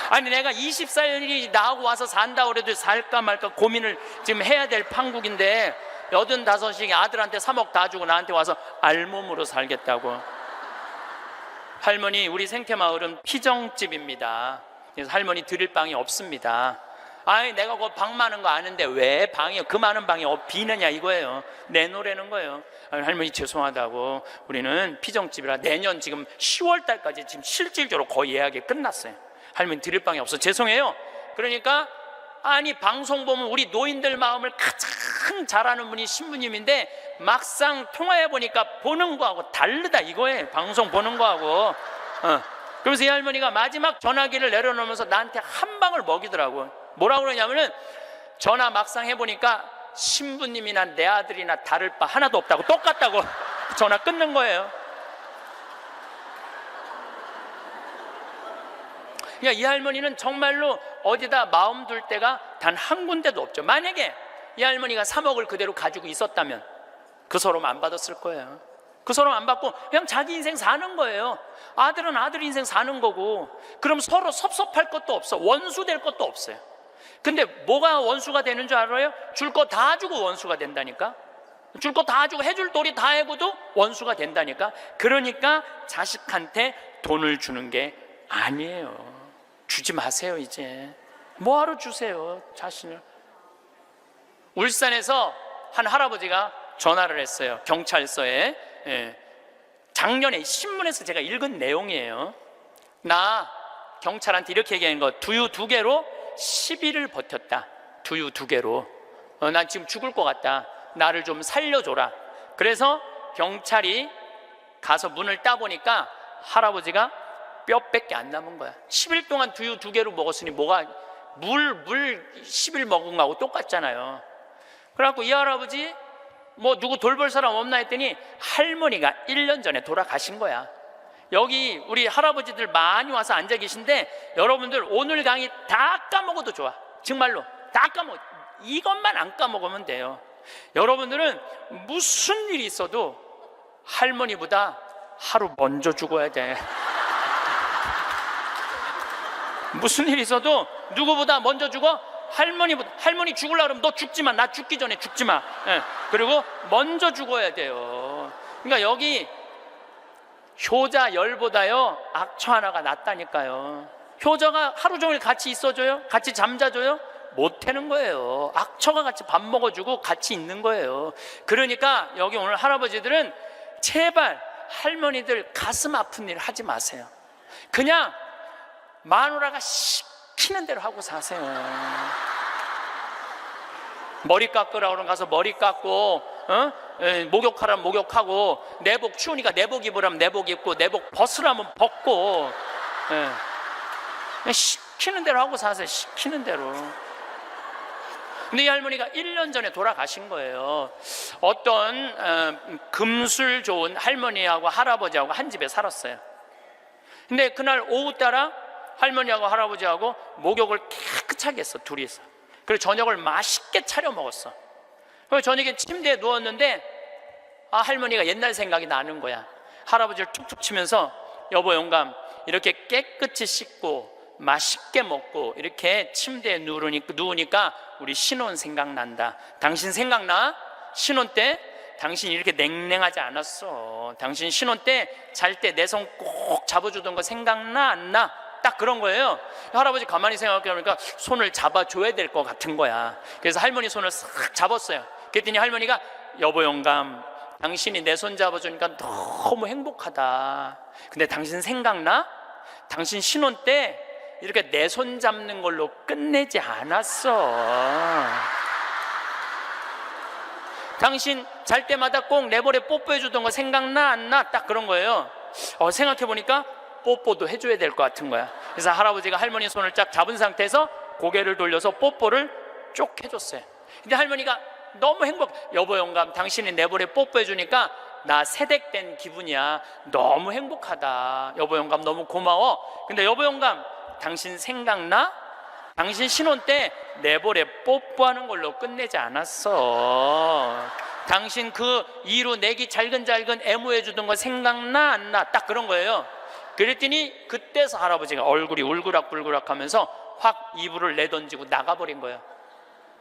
아니 내가 20살이 나하고 와서 산다고 그래도 살까 말까 고민을 지금 해야 될 판국인데 85이 아들한테 3억 다 주고 나한테 와서 알몸으로 살겠다고. 할머니, 우리 생태마을은 피정집입니다. 그래서 할머니 드릴 방이 없습니다. 아니 내가 그 방 많은 거 아는데 왜 방이, 그 많은 방이 비느냐 이거예요. 내놓으라는 거예요. 아니, 할머니 죄송하다고, 우리는 피정집이라 내년 지금 10월 달까지 지금 실질적으로 거의 예약이 끝났어요. 할머니 드릴 방이 없어, 죄송해요. 그러니까 아니 방송 보면 우리 노인들 마음을 가장 잘하는 분이 신부님인데 막상 통화해 보니까 보는 거하고 다르다 이거예요. 방송 보는 거하고. 그래서 이 할머니가 마지막 전화기를 내려놓으면서 나한테 한 방을 먹이더라고. 뭐라고 그러냐면은 전화 막상 해보니까 신부님이나 내 아들이나 다를 바 하나도 없다고, 똑같다고 전화 끊는 거예요. 그러니까 이 할머니는 정말로 어디다 마음 둘 데가 단 한 군데도 없죠. 만약에 이 할머니가 3억을 그대로 가지고 있었다면 그 서름 안 받았을 거예요. 그 서름 안 받고 그냥 자기 인생 사는 거예요. 아들은 아들 인생 사는 거고, 그럼 서로 섭섭할 것도 없어. 원수 될 것도 없어요. 근데 뭐가 원수가 되는 줄 알아요? 줄 거 다 주고 원수가 된다니까. 줄 거 다 주고 해줄 도리 다 해고도 원수가 된다니까. 그러니까 자식한테 돈을 주는 게 아니에요. 주지 마세요. 이제 뭐하러 주세요, 자신을. 울산에서 한 할아버지가 전화를 했어요. 경찰서에. 작년에 신문에서 제가 읽은 내용이에요. 나 경찰한테 이렇게 얘기하는 거, 두유 2개로 10일을 버텼다. 두유 2개로. 난 지금 죽을 것 같다. 나를 좀 살려줘라. 그래서 경찰이 가서 문을 따보니까 할아버지가 뼈밖에 안 남은 거야. 10일 동안 두유 2개로 먹었으니 뭐가, 물 10일 먹은 거하고 똑같잖아요. 그래갖고 이 할아버지 뭐 누구 돌볼 사람 없나 했더니 할머니가 1년 전에 돌아가신 거야. 여기 우리 할아버지들 많이 와서 앉아 계신데 여러분들 오늘 강의 다 까먹어도 좋아. 정말로 다 까먹어. 이것만 안 까먹으면 돼요. 여러분들은 무슨 일이 있어도 할머니보다 하루 먼저 죽어야 돼. 무슨 일이 있어도 누구보다 먼저 죽어? 할머니 죽으려고 그러면 너 죽지 마. 나 죽기 전에 죽지 마. 그리고 먼저 죽어야 돼요. 그러니까 여기 효자 열보다요 악처 하나가 낫다니까요. 효자가 하루 종일 같이 있어줘요? 같이 잠자줘요? 못하는 거예요. 악처가 같이 밥 먹어주고 같이 있는 거예요. 그러니까 여기 오늘 할아버지들은 제발 할머니들 가슴 아픈 일 하지 마세요. 그냥 마누라가 시키는 대로 하고 사세요. 머리 깎으라 그러면 가서 머리 깎고, 목욕하라면 목욕하고, 내복 추우니까 내복 입으라면 내복 입고, 내복 벗으라면 벗고, 시키는 대로 하고 사세요. 시키는 대로. 근데 이 할머니가 1년 전에 돌아가신 거예요. 어떤 금술 좋은 할머니하고 할아버지하고 한 집에 살았어요. 근데 그날 오후 따라 할머니하고 할아버지하고 목욕을 깨끗하게 했어, 둘이서. 그리고 저녁을 맛있게 차려 먹었어. 그래서 저녁에 침대에 누웠는데 할머니가 옛날 생각이 나는 거야. 할아버지를 툭툭 치면서 여보 영감, 이렇게 깨끗이 씻고 맛있게 먹고 이렇게 침대에 누우니까 우리 신혼 생각난다. 당신 생각나? 신혼 때 당신이 이렇게 냉랭하지 않았어. 당신 신혼 때 잘 때 내 손 꼭 잡아주던 거 생각나 안 나? 딱 그런 거예요. 할아버지 가만히 생각해보니까 손을 잡아줘야 될 것 같은 거야. 그래서 할머니 손을 싹 잡았어요. 그랬더니 할머니가 여보 영감, 당신이 내 손 잡아주니까 너무 행복하다. 근데 당신 생각나? 당신 신혼 때 이렇게 내 손 잡는 걸로 끝내지 않았어. 당신 잘 때마다 꼭 내버려 뽀뽀해 주던 거 생각나 안 나? 딱 그런 거예요. 생각해 보니까 뽀뽀도 해줘야 될 것 같은 거야. 그래서 할아버지가 할머니 손을 쫙 잡은 상태에서 고개를 돌려서 뽀뽀를 쭉 해줬어요. 근데 할머니가 너무 여보 영감, 당신이 내버려 뽀뽀해 주니까 나 세댁된 기분이야. 너무 행복하다. 여보 영감 너무 고마워. 근데 여보 영감, 당신 생각나? 당신 신혼 때 내버려 뽀뽀하는 걸로 끝내지 않았어. 당신 그 이로 내기 잘근잘근 애무해 주던 거 생각나 안 나? 딱 그런 거예요. 그랬더니 그때서 할아버지가 얼굴이 울그락불그락 하면서 확 이불을 내던지고 나가버린 거예요.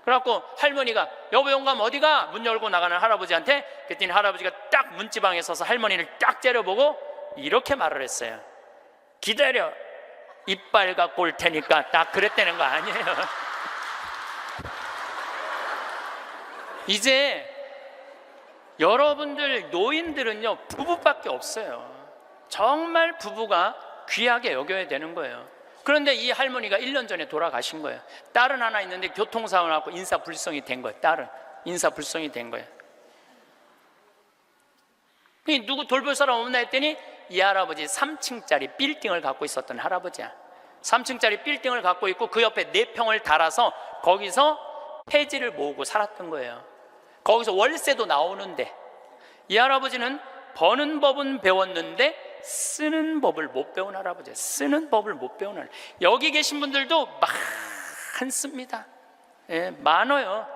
그래갖고 할머니가 여보 영감 어디가? 문 열고 나가는 할아버지한테, 그랬더니 할아버지가 딱 문지방에 서서 할머니를 딱 째려보고 이렇게 말을 했어요. 기다려, 이빨 갖고 올 테니까. 딱 그랬다는 거 아니에요. 이제 여러분들 노인들은요 부부밖에 없어요. 정말 부부가 귀하게 여겨야 되는 거예요. 그런데 이 할머니가 1년 전에 돌아가신 거예요. 딸은 하나 있는데 교통사고 나고 인사불성이 된 거예요. 딸은 인사불성이 된 거예요. 누구 돌볼 사람 없나 했더니 이 할아버지 3층짜리 빌딩을 갖고 있었던 할아버지야. 3층짜리 빌딩을 갖고 있고 그 옆에 4평을 달아서 거기서 폐지를 모으고 살았던 거예요. 거기서 월세도 나오는데 이 할아버지는 버는 법은 배웠는데 쓰는 법을 못 배운 할아버지예요. 쓰는 법을 못 배운 할아버지. 여기 계신 분들도 많습니다. 예, 많아요.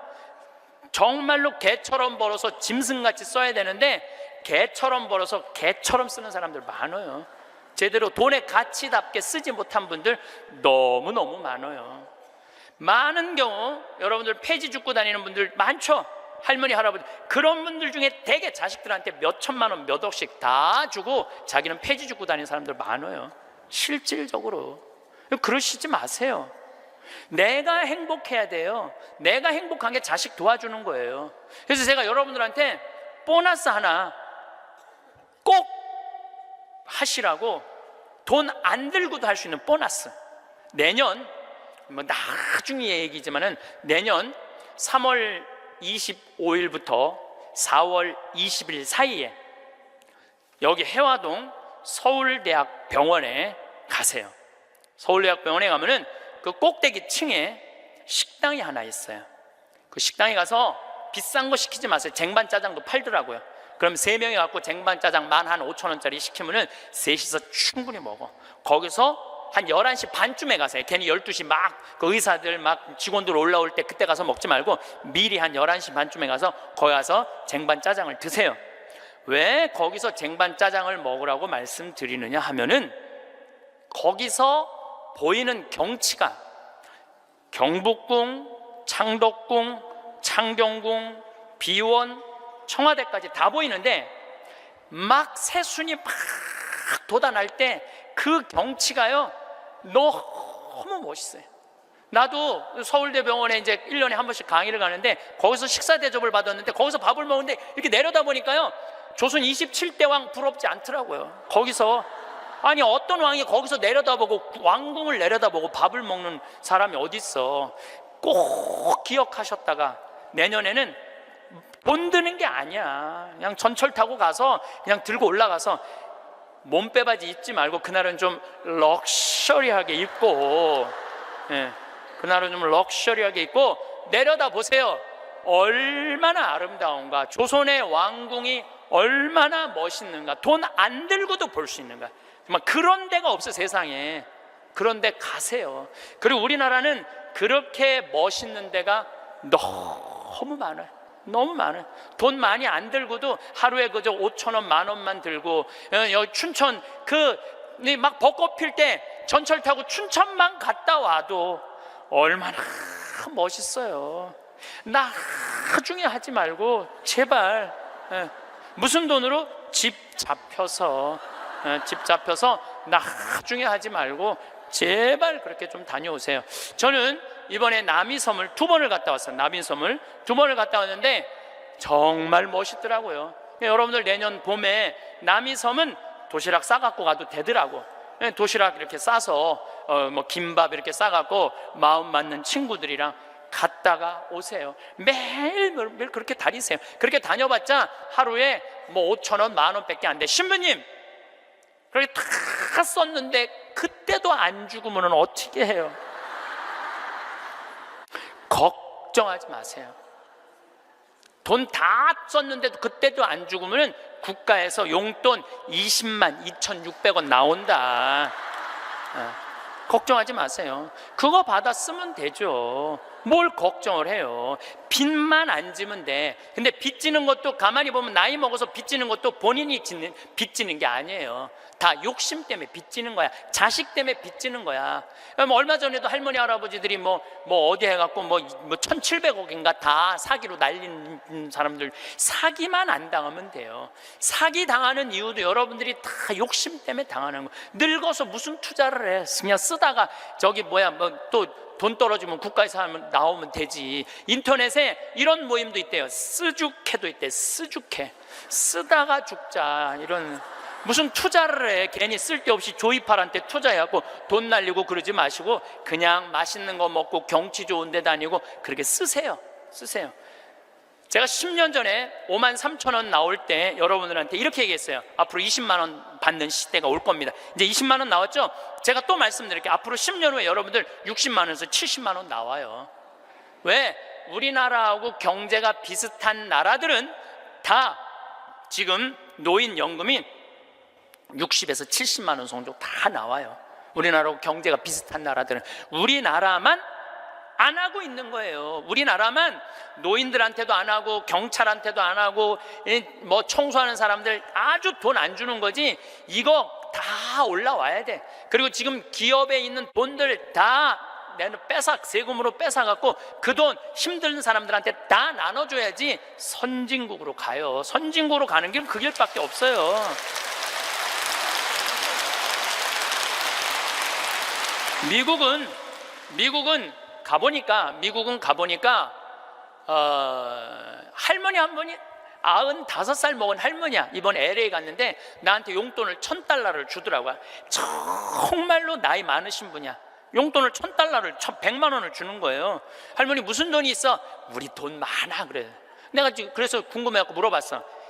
정말로 개처럼 벌어서 짐승같이 써야 되는데 개처럼 벌어서 개처럼 쓰는 사람들 많아요. 제대로 돈의 가치답게 쓰지 못한 분들 너무너무 많아요. 많은 경우 여러분들 폐지 줍고 다니는 분들 많죠. 할머니 할아버지 그런 분들 중에 대개 자식들한테 몇 천만 원 몇 억씩 다 주고 자기는 폐지 줍고 다니는 사람들 많아요. 실질적으로. 그러시지 마세요. 내가 행복해야 돼요. 내가 행복한 게 자식 도와주는 거예요. 그래서 제가 여러분들한테 보너스 하나 꼭 하시라고, 돈 안 들고도 할 수 있는 보너스. 내년 나중에 얘기지만은 내년 3월 25일부터 4월 20일 사이에 여기 해화동 서울대학병원에 가세요. 서울대학병원에 가면은 그 꼭대기 층에 식당이 하나 있어요. 그 식당에 가서 비싼 거 시키지 마세요. 쟁반짜장도 팔더라고요. 그럼 3명이 갖고 쟁반짜장 15,000원짜리 시키면은 셋이서 충분히 먹어. 거기서 한 11시 반쯤에 가세요. 괜히 12시 막 그 의사들 막 직원들 올라올 때 그때 가서 먹지 말고 미리 한 11시 반쯤에 가서 거기 가서 쟁반짜장을 드세요. 왜 거기서 쟁반짜장을 먹으라고 말씀드리느냐 하면은 거기서 보이는 경치가 경복궁, 창덕궁, 창경궁, 비원, 청와대까지 다 보이는데 막 새순이 막 돋아날 때 그 경치가요 너무 멋있어요. 나도 서울대병원에 이제 1년에 한 번씩 강의를 가는데 거기서 식사 대접을 받았는데 거기서 밥을 먹는데 이렇게 내려다 보니까요 조선 27대 왕 부럽지 않더라고요. 거기서 아니 어떤 왕이 거기서 내려다보고 왕궁을 내려다보고 밥을 먹는 사람이 어디 있어. 꼭 기억하셨다가 내년에는 돈 드는 게 아니야. 그냥 전철 타고 가서 그냥 들고 올라가서 몸빼바지 입지 말고 그날은 좀 럭셔리하게 입고, 예, 그날은 좀 럭셔리하게 입고 내려다 보세요. 얼마나 아름다운가. 조선의 왕궁이 얼마나 멋있는가. 돈 안 들고도 볼 수 있는가. 정말 그런 데가 없어 세상에. 그런 데 가세요. 그리고 우리나라는 그렇게 멋있는 데가 너무 많아요. 너무 많아요. 돈 많이 안 들고도 하루에 그저 5,000원, 10,000원만 들고 여기 춘천 막 벚꽃 필 때 전철 타고 춘천만 갔다 와도 얼마나 멋있어요. 나중에 하지 말고 제발 무슨 돈으로 집 잡혀서 나중에 하지 말고 제발 그렇게 좀 다녀오세요. 저는 이번에 남이섬을 2번을 갔다 왔어요. 남이섬을 2번을 갔다 왔는데 정말 멋있더라고요. 여러분들 내년 봄에 남이섬은 도시락 싸갖고 가도 되더라고. 도시락 이렇게 싸서 뭐 김밥 이렇게 싸갖고 마음 맞는 친구들이랑 갔다가 오세요. 매일 그렇게 다니세요. 그렇게 다녀봤자 하루에 뭐 5,000원, 10,000원 밖에 안 돼. 신부님, 그렇게 다 썼는데 그때도 안 죽으면 어떻게 해요? 걱정하지 마세요. 돈 다 썼는데도 그때도 안 죽으면 국가에서 용돈 20만 2,600원 나온다. 걱정하지 마세요. 그거 받아 쓰면 되죠. 뭘 걱정을 해요. 빚만 안 지면 돼. 근데 빚지는 것도 가만히 보면 나이 먹어서 빚지는 것도 본인이 빚지는 게 아니에요. 다 욕심 때문에 빚지는 거야. 자식 때문에 빚지는 거야. 얼마 전에도 할머니 할아버지들이 뭐 어디 해갖고 뭐 1,700억인가 다 사기로 날린 사람들, 사기만 안 당하면 돼요. 사기 당하는 이유도 여러분들이 다 욕심 때문에 당하는 거예요. 늙어서 무슨 투자를 해. 그냥 쓰다가 저기 또 돈 떨어지면 국가에서 하면 나오면 되지. 인터넷에 이런 모임도 있대요. 쓰죽해도 있대. 쓰죽해. 쓰다가 죽자. 이런 무슨 투자를 해. 괜히 쓸데없이 조이팔한테 투자해갖고 돈 날리고 그러지 마시고 그냥 맛있는 거 먹고 경치 좋은 데 다니고 그렇게 쓰세요. 제가 10년 전에 53,000원 나올 때 여러분들한테 이렇게 얘기했어요. 앞으로 20만 원 받는 시대가 올 겁니다. 이제 20만 원 나왔죠? 제가 또 말씀드릴게요. 앞으로 10년 후에 여러분들 60만 원에서 70만 원 나와요. 왜? 우리나라하고 경제가 비슷한 나라들은 다 지금 노인연금이 60에서 70만 원 정도 다 나와요. 우리나라하고 경제가 비슷한 나라들은. 우리나라만 안 하고 있는 거예요. 우리나라만 노인들한테도 안 하고 경찰한테도 안 하고 뭐 청소하는 사람들 아주 돈 안 주는 거지. 이거 다 올라와야 돼. 그리고 지금 기업에 있는 돈들 다 세금으로 뺏어갖고 그 돈 힘든 사람들한테 다 나눠줘야지 선진국으로 가요. 선진국으로 가는 길은 그 길밖에 없어요. 미국은 가보니까 할머니 한 분이 95살 먹은 할머니야. 이번 LA 갔는데 나한테 용돈을 $1,000를 주더라고요. 정말로 나이 많으신 분이야. 용돈을 $1,000를 100만 원을 주는 거예요. 할머니 무슨 돈이 있어? 우리 돈 많아. 그래. 내가 그래서 궁금해갖고 물어봤어.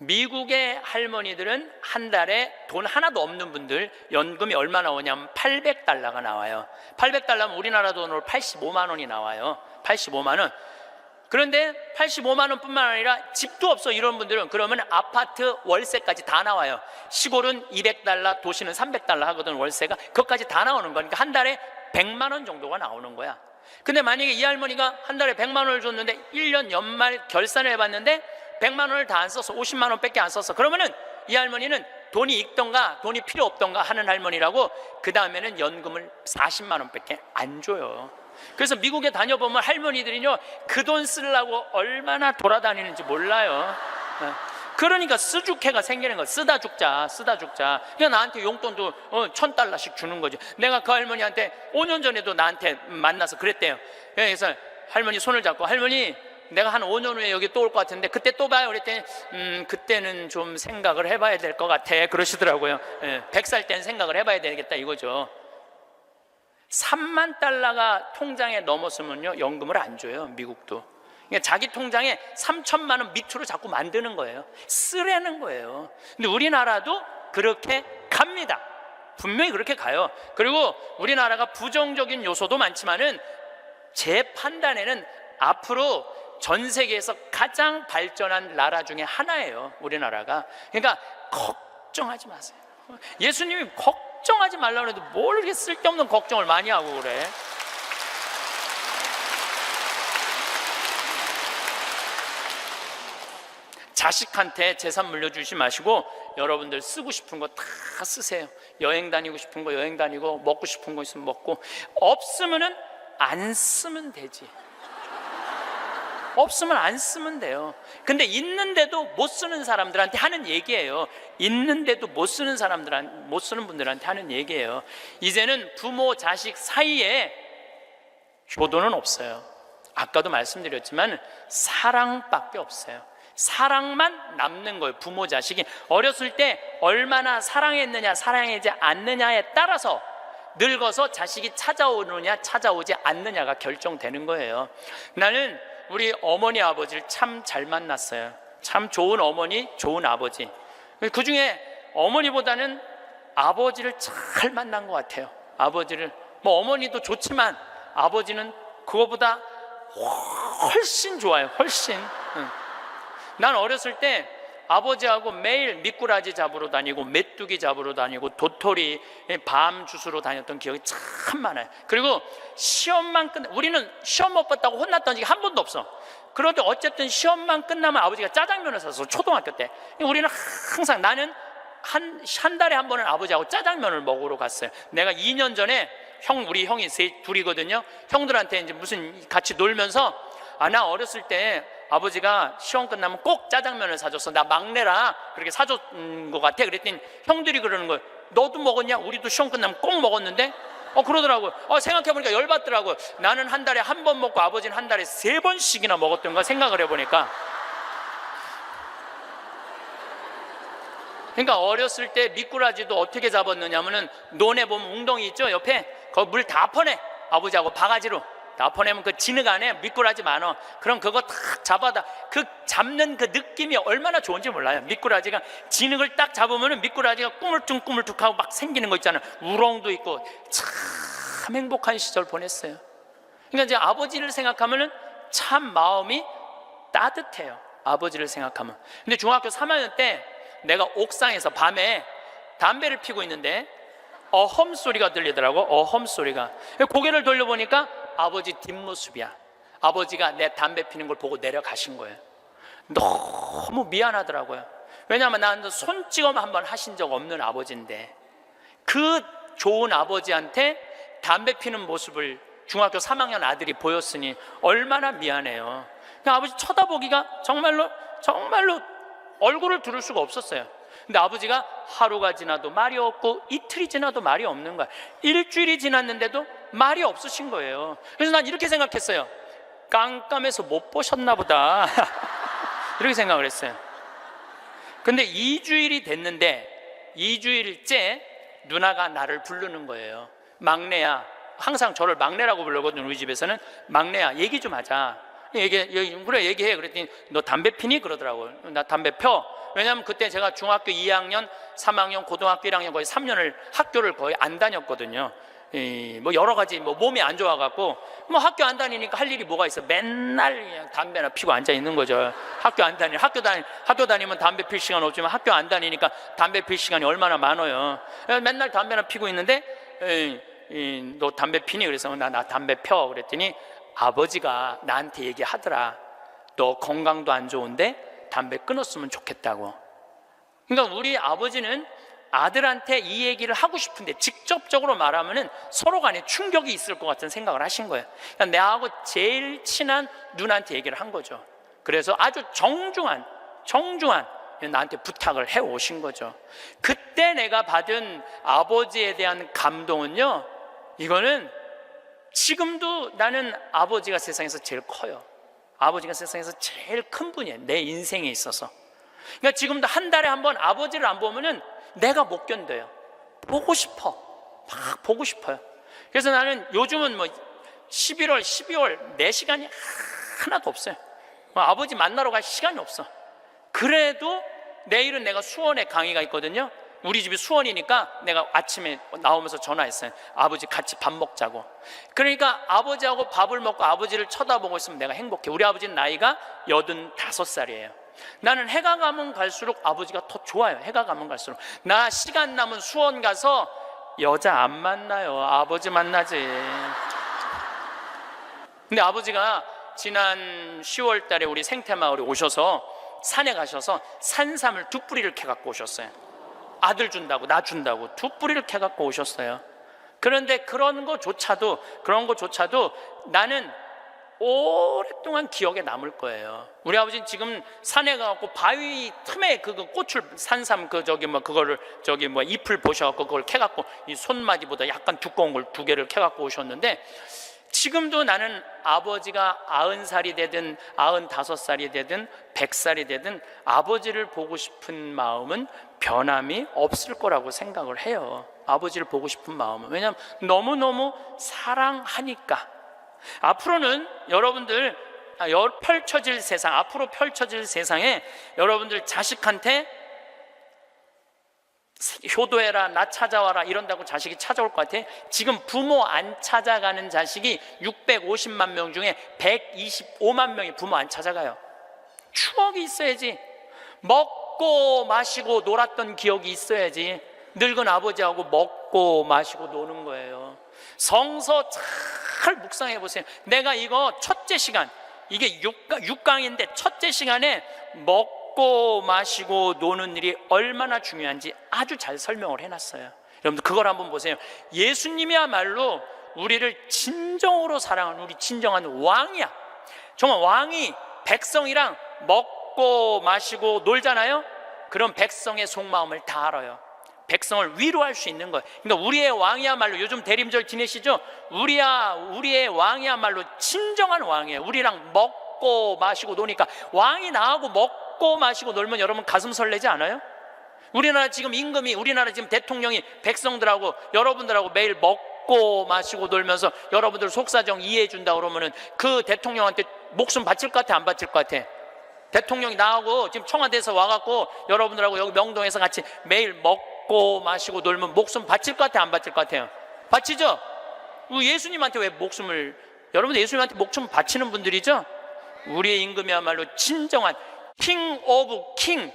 미국의 할머니들은 한 달에 돈 하나도 없는 분들 연금이 얼마 나오냐면 $800가 나와요. $800면 우리나라 돈으로 85만 원이 나와요. 85만 원. 그런데 85만 원뿐만 아니라 집도 없어 이런 분들은 그러면 아파트 월세까지 다 나와요. 시골은 $200, 도시는 $300 하거든 월세가. 그것까지 다 나오는 거니까 한 달에 100만 원 정도가 나오는 거야. 근데 만약에 이 할머니가 한 달에 100만 원을 줬는데 1년 연말 결산을 해봤는데 100만 원을 다 안 써서 50만 원밖에 안 썼어. 그러면은 이 할머니는 돈이 있던가 돈이 필요 없던가 하는 할머니라고. 그 다음에는 연금을 40만 원밖에 안 줘요. 그래서 미국에 다녀보면 할머니들이요 그 돈 쓰려고 얼마나 돌아다니는지 몰라요. 그러니까 쓰죽해가 생기는 거야. 쓰다 죽자. 그냥 나한테 용돈도 $1,000씩 주는 거죠. 내가 그 할머니한테 5년 전에도 나한테 만나서 그랬대요. 그래서 할머니 손을 잡고 할머니 내가 한 5년 후에 여기 또 올 것 같은데 그때 또 봐요. 그랬더니 그때는 좀 생각을 해봐야 될 것 같아 그러시더라고요. 100살 때는 생각을 해봐야 되겠다 이거죠. $30,000가 통장에 넘었으면요 연금을 안 줘요. 미국도. 그러니까 자기 통장에 3,000만 원 밑으로 자꾸 만드는 거예요. 쓰라는 거예요. 근데 우리나라도 그렇게 갑니다. 분명히 그렇게 가요. 그리고 우리나라가 부정적인 요소도 많지만은 제 판단에는 앞으로 전 세계에서 가장 발전한 나라 중에 하나예요. 우리나라가. 그러니까 걱정하지 마세요. 예수님이 걱정하지 말라고 해도 뭘 이렇게 쓸데없는 걱정을 많이 하고 그래. 자식한테 재산 물려주지 마시고 여러분들 쓰고 싶은 거 다 쓰세요. 여행 다니고 싶은 거 여행 다니고 먹고 싶은 거 있으면 먹고 없으면은 안 쓰면 되지. 없으면 안 쓰면 돼요. 근데 있는데도 못 쓰는 사람들한테 하는 얘기예요. 있는데도 못 쓰는 분들한테 하는 얘기예요. 이제는 부모 자식 사이에 효도는 없어요. 아까도 말씀드렸지만 사랑밖에 없어요. 사랑만 남는 거예요. 부모 자식이 어렸을 때 얼마나 사랑했느냐 사랑하지 않느냐에 따라서 늙어서 자식이 찾아오느냐 찾아오지 않느냐가 결정되는 거예요. 나는 우리 어머니 아버지를 참 잘 만났어요. 참 좋은 어머니 좋은 아버지. 그 중에 어머니보다는 아버지를 잘 만난 것 같아요. 아버지를 뭐 어머니도 좋지만 아버지는 그거보다 훨씬 좋아요. 훨씬. 난 어렸을 때 아버지하고 매일 미꾸라지 잡으러 다니고 메뚜기 잡으러 다니고 도토리 밤 주스러 다녔던 기억이 참 많아요. 그리고 시험만 우리는 시험 못 봤다고 혼났던 적이 한 번도 없어. 그런데 어쨌든 시험만 끝나면 아버지가 짜장면을 사서 초등학교 때 우리는 항상 나는 한 달에 한 번은 아버지하고 짜장면을 먹으러 갔어요. 내가 2년 전에 우리 형이 둘이거든요. 형들한테 이제 무슨 같이 놀면서 나 어렸을 때 아버지가 시험 끝나면 꼭 짜장면을 사줬어. 나 막내라 그렇게 사줬는 것 같아. 그랬더니 형들이 그러는 거예요. 너도 먹었냐? 우리도 시험 끝나면 꼭 먹었는데? 그러더라고요. 생각해보니까 열받더라고요. 나는 한 달에 한 번 먹고 아버지는 한 달에 3번씩이나 먹었던가 생각을 해보니까. 그러니까 어렸을 때 미꾸라지도 어떻게 잡았느냐면은 논에 보면 웅덩이 있죠? 옆에 거기 물 다 퍼내. 아버지하고 바가지로 다 퍼내면 그 진흙 안에 미꾸라지 많아. 그럼 그거 탁 잡아다 그 잡는 그 느낌이 얼마나 좋은지 몰라요. 미꾸라지가 진흙을 딱 잡으면은 미꾸라지가 꾸물쭉꾸물쭉하고 막 생기는 거 있잖아요. 우렁도 있고 참 행복한 시절 보냈어요. 그러니까 이제 아버지를 생각하면은 참 마음이 따뜻해요. 아버지를 생각하면. 근데 중학교 3학년 때 내가 옥상에서 밤에 담배를 피고 있는데 어험 소리가 들리더라고. 어험 소리가. 고개를 돌려보니까 아버지 뒷모습이야. 아버지가 내 담배 피는 걸 보고 내려가신 거예요. 너무 미안하더라고요. 왜냐하면 나는 손찌검 한번 하신 적 없는 아버지인데 그 좋은 아버지한테 담배 피는 모습을 중학교 3학년 아들이 보였으니 얼마나 미안해요. 그냥 아버지 쳐다보기가 정말로 얼굴을 들을 수가 없었어요. 근데 아버지가 하루가 지나도 말이 없고 이틀이 지나도 말이 없는 거야. 일주일이 지났는데도 말이 없으신 거예요. 그래서 난 이렇게 생각했어요. 깜깜해서 못 보셨나 보다. 이렇게 생각을 했어요. 근데 2주일이 됐는데 2주일째 누나가 나를 부르는 거예요. 막내야. 항상 저를 막내라고 부르거든요. 우리 집에서는. 막내야, 얘기 좀 하자. 그래 얘기해. 그랬더니 너 담배 피니? 그러더라고요. 나 담배 펴. 왜냐하면 그때 제가 중학교 2학년 3학년 고등학교 1학년 거의 3년을 학교를 거의 안 다녔거든요. 뭐 여러 가지 몸이 안 좋아갖고 학교 안 다니니까 할 일이 뭐가 있어. 맨날 그냥 담배나 피고 앉아 있는 거죠. 학교 다니면 담배 필 시간 없지만 학교 안 다니니까 담배 필 시간이 얼마나 많아요. 맨날 담배나 피고 있는데 너 담배 피니? 그래서 나 담배 펴. 그랬더니 아버지가 나한테 얘기하더라. 너 건강도 안 좋은데 담배 끊었으면 좋겠다고. 그러니까 우리 아버지는 아들한테 이 얘기를 하고 싶은데 직접적으로 말하면은 서로 간에 충격이 있을 것 같은 생각을 하신 거예요. 그러니까 내하고 제일 친한 누나한테 얘기를 한 거죠. 그래서 아주 정중한 나한테 부탁을 해 오신 거죠. 그때 내가 받은 아버지에 대한 감동은요, 이거는 지금도 나는 아버지가 세상에서 제일 커요. 아버지가 세상에서 제일 큰 분이에요. 내 인생에 있어서. 그러니까 지금도 한 달에 한 번 아버지를 안 보면은 내가 못 견뎌요. 보고 싶어. 막 보고 싶어요. 그래서 나는 요즘은 11월, 12월 내 시간이 하나도 없어요. 아버지 만나러 갈 시간이 없어. 그래도 내일은 내가 수원에 강의가 있거든요. 우리 집이 수원이니까 내가 아침에 나오면서 전화했어요. 아버지 같이 밥 먹자고. 그러니까 아버지하고 밥을 먹고 아버지를 쳐다보고 있으면 내가 행복해. 우리 아버지는 나이가 85살이에요. 나는 해가 가면 갈수록 아버지가 더 좋아요. 해가 가면 갈수록. 나 시간 남은 수원 가서 여자 안 만나요. 아버지 만나지. 근데 아버지가 지난 10월 달에 우리 생태마을에 오셔서 산에 가셔서 산삼을 2뿌리를 캐갖고 오셨어요. 아들 준다고, 나 준다고 2뿌리를 캐갖고 오셨어요. 그런데 그런 거조차도 나는 오랫동안 기억에 남을 거예요. 우리 아버지는 지금 산에 가갖고 바위 틈에 그 꽃을 산삼 잎을 보셔갖고 그걸 캐갖고 이 손마디보다 약간 두꺼운 걸 2개를 캐갖고 오셨는데 지금도 나는 아버지가 90살이 되든 95살이 되든 100살이 되든 아버지를 보고 싶은 마음은 변함이 없을 거라고 생각을 해요. 아버지를 보고 싶은 마음은. 왜냐하면 너무너무 사랑하니까. 앞으로는 여러분들 펼쳐질 세상, 앞으로 펼쳐질 세상에 여러분들 자식한테 효도해라, 나 찾아와라 이런다고 자식이 찾아올 것 같아. 지금 부모 안 찾아가는 자식이 650만 명 중에 125만 명이 부모 안 찾아가요. 추억이 있어야지. 먹고 마시고 놀았던 기억이 있어야지. 늙은 아버지하고 먹고 마시고 노는 거예요. 성서 잘 묵상해 보세요. 내가 이거 첫째 시간, 이게 6강인데 첫째 시간에 먹고 마시고 노는 일이 얼마나 중요한지 아주 잘 설명을 해놨어요. 여러분들 그걸 한번 보세요. 예수님이야말로 우리를 진정으로 사랑하는 우리 진정한 왕이야. 정말 왕이 백성이랑 먹고 마시고 놀잖아요. 그럼 백성의 속마음을 다 알아요. 백성을 위로할 수 있는 거예요. 그러니까 우리의 왕이야말로, 요즘 대림절 지내시죠? 우리의 왕이야말로 진정한 왕이에요. 우리랑 먹고 마시고 노니까. 왕이 나하고 먹고 마시고 놀면 여러분 가슴 설레지 않아요? 우리나라 지금 임금이, 우리나라 지금 대통령이 백성들하고 여러분들하고 매일 먹고 마시고 놀면서 여러분들 속사정 이해해 준다 그러면은 그 대통령한테 목숨 바칠 것 같아, 안 바칠 것 같아? 대통령이 나하고 지금 청와대에서 와갖고 여러분들하고 여기 명동에서 같이 매일 먹고 마시고 놀면 목숨 바칠 것 같아, 안 바칠 것 같아요? 바치죠? 예수님한테 왜 목숨을, 여러분들 예수님한테 목숨 바치는 분들이죠? 우리의 임금이야말로 진정한 킹 오브 킹,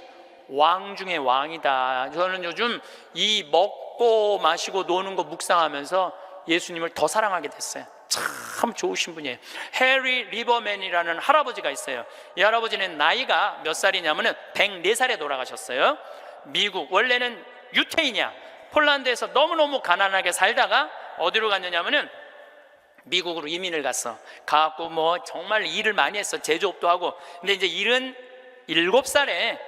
왕 중의 왕이다. 저는 요즘 이 먹고 마시고 노는 거 묵상하면서 예수님을 더 사랑하게 됐어요. 참 좋으신 분이에요. 해리 리버맨이라는 할아버지가 있어요. 이 할아버지는 나이가 몇 살이냐면은 104살에 돌아가셨어요. 미국, 원래는 유태인이야. 폴란드에서 너무너무 가난하게 살다가 어디로 갔느냐면은 미국으로 이민을 갔어. 가갖고 뭐 정말 일을 많이 했어. 제조업도 하고. 근데 이제 77살에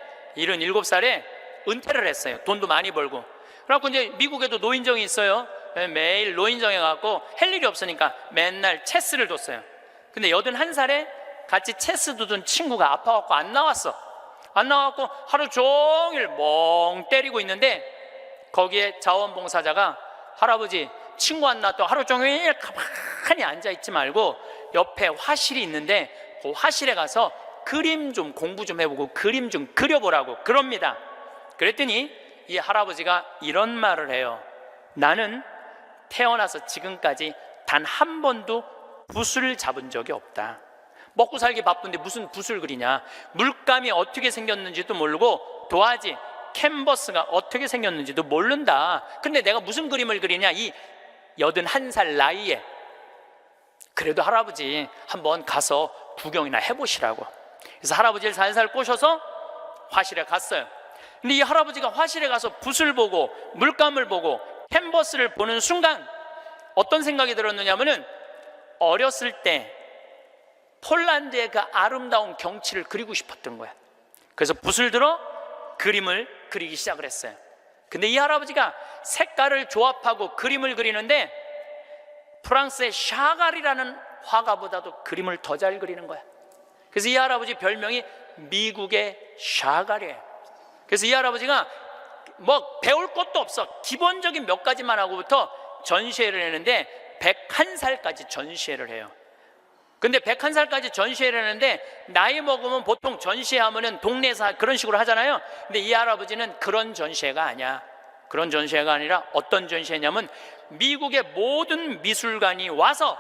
은퇴를 했어요. 돈도 많이 벌고. 그래갖고 이제 미국에도 노인정이 있어요. 매일 노인정에 가갖고 할 일이 없으니까 맨날 체스를 뒀어요. 근데 81살에 같이 체스 두던 친구가 아파갖고 안 나왔어. 안 나와갖고 하루 종일 멍 때리고 있는데 거기에 자원봉사자가, 할아버지 친구 안 나왔다고 하루 종일 가만히 앉아있지 말고 옆에 화실이 있는데 그 화실에 가서 그림 좀 공부 좀 해보고 그림 좀 그려보라고 그럽니다. 그랬더니 이 할아버지가 이런 말을 해요. 나는 태어나서 지금까지 단 한 번도 붓을 잡은 적이 없다. 먹고 살기 바쁜데 무슨 붓을 그리냐. 물감이 어떻게 생겼는지도 모르고 도화지, 캔버스가 어떻게 생겼는지도 모른다. 근데 내가 무슨 그림을 그리냐, 이 81살 나이에. 그래도 할아버지 한번 가서 구경이나 해보시라고. 그래서 할아버지를 살살 꼬셔서 화실에 갔어요. 근데 이 할아버지가 화실에 가서 붓을 보고 물감을 보고 캔버스를 보는 순간 어떤 생각이 들었느냐면은 어렸을 때 폴란드의 그 아름다운 경치를 그리고 싶었던 거야. 그래서 붓을 들어 그림을 그리기 시작을 했어요. 근데 이 할아버지가 색깔을 조합하고 그림을 그리는데 프랑스의 샤갈이라는 화가보다도 그림을 더 잘 그리는 거야. 그래서 이 할아버지 별명이 미국의 샤갈이에요. 그래서 이 할아버지가 뭐 배울 것도 없어. 기본적인 몇 가지만 하고부터 전시회를 했는데 101살까지 전시회를 해요. 근데 101살까지 전시회를 하는데 나이 먹으면 보통 전시회하면은 동네에서 그런 식으로 하잖아요. 근데 이 할아버지는 그런 전시회가 아니야. 그런 전시회가 아니라 어떤 전시회냐면 미국의 모든 미술관이 와서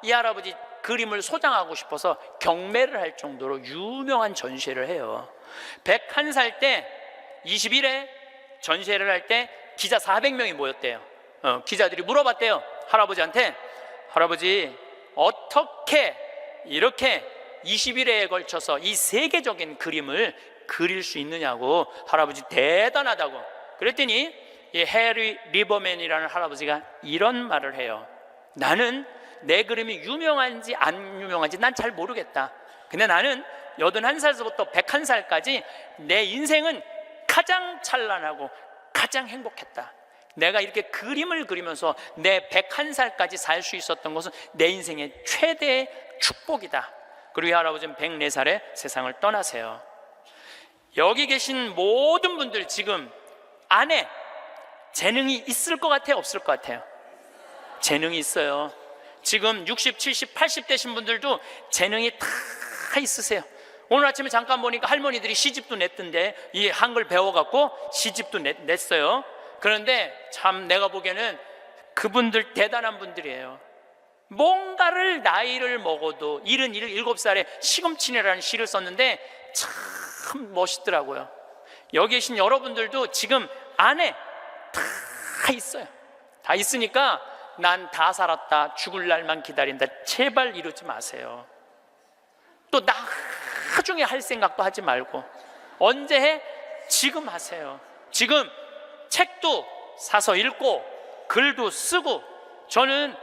이 할아버지 그림을 소장하고 싶어서 경매를 할 정도로 유명한 전시회를 해요. 101살 때 20일에 전시회를 할 때 기자 400명이 모였대요. 기자들이 물어봤대요. 할아버지한테, 할아버지 어떻게 이렇게 20일에 걸쳐서 이 세계적인 그림을 그릴 수 있느냐고. 할아버지 대단하다고. 그랬더니 이 해리 리버맨이라는 할아버지가 이런 말을 해요. 나는 내 그림이 유명한지 안 유명한지 난 잘 모르겠다. 근데 나는 81살부터 101살까지 내 인생은 가장 찬란하고 가장 행복했다. 내가 이렇게 그림을 그리면서 내 101살까지 살 수 있었던 것은 내 인생의 최대의 축복이다. 그리고 이 할아버지는 104살에 세상을 떠나세요. 여기 계신 모든 분들 지금 안에 재능이 있을 것 같아요? 없을 것 같아요? 재능이 있어요. 지금 60, 70, 80 되신 분들도 재능이 다 있으세요. 오늘 아침에 잠깐 보니까 할머니들이 시집도 냈던데, 이 한글 배워갖고 시집도 냈어요. 그런데 참 내가 보기에는 그분들 대단한 분들이에요. 뭔가를 나이를 먹어도 77살에 시금치네라는 시를 썼는데 참 멋있더라고요. 여기 계신 여러분들도 지금 안에 다 있어요. 다 있으니까 난 다 살았다, 죽을 날만 기다린다, 제발 이러지 마세요. 또 나중에 할 생각도 하지 말고 언제 해? 지금 하세요. 지금 책도 사서 읽고 글도 쓰고, 저는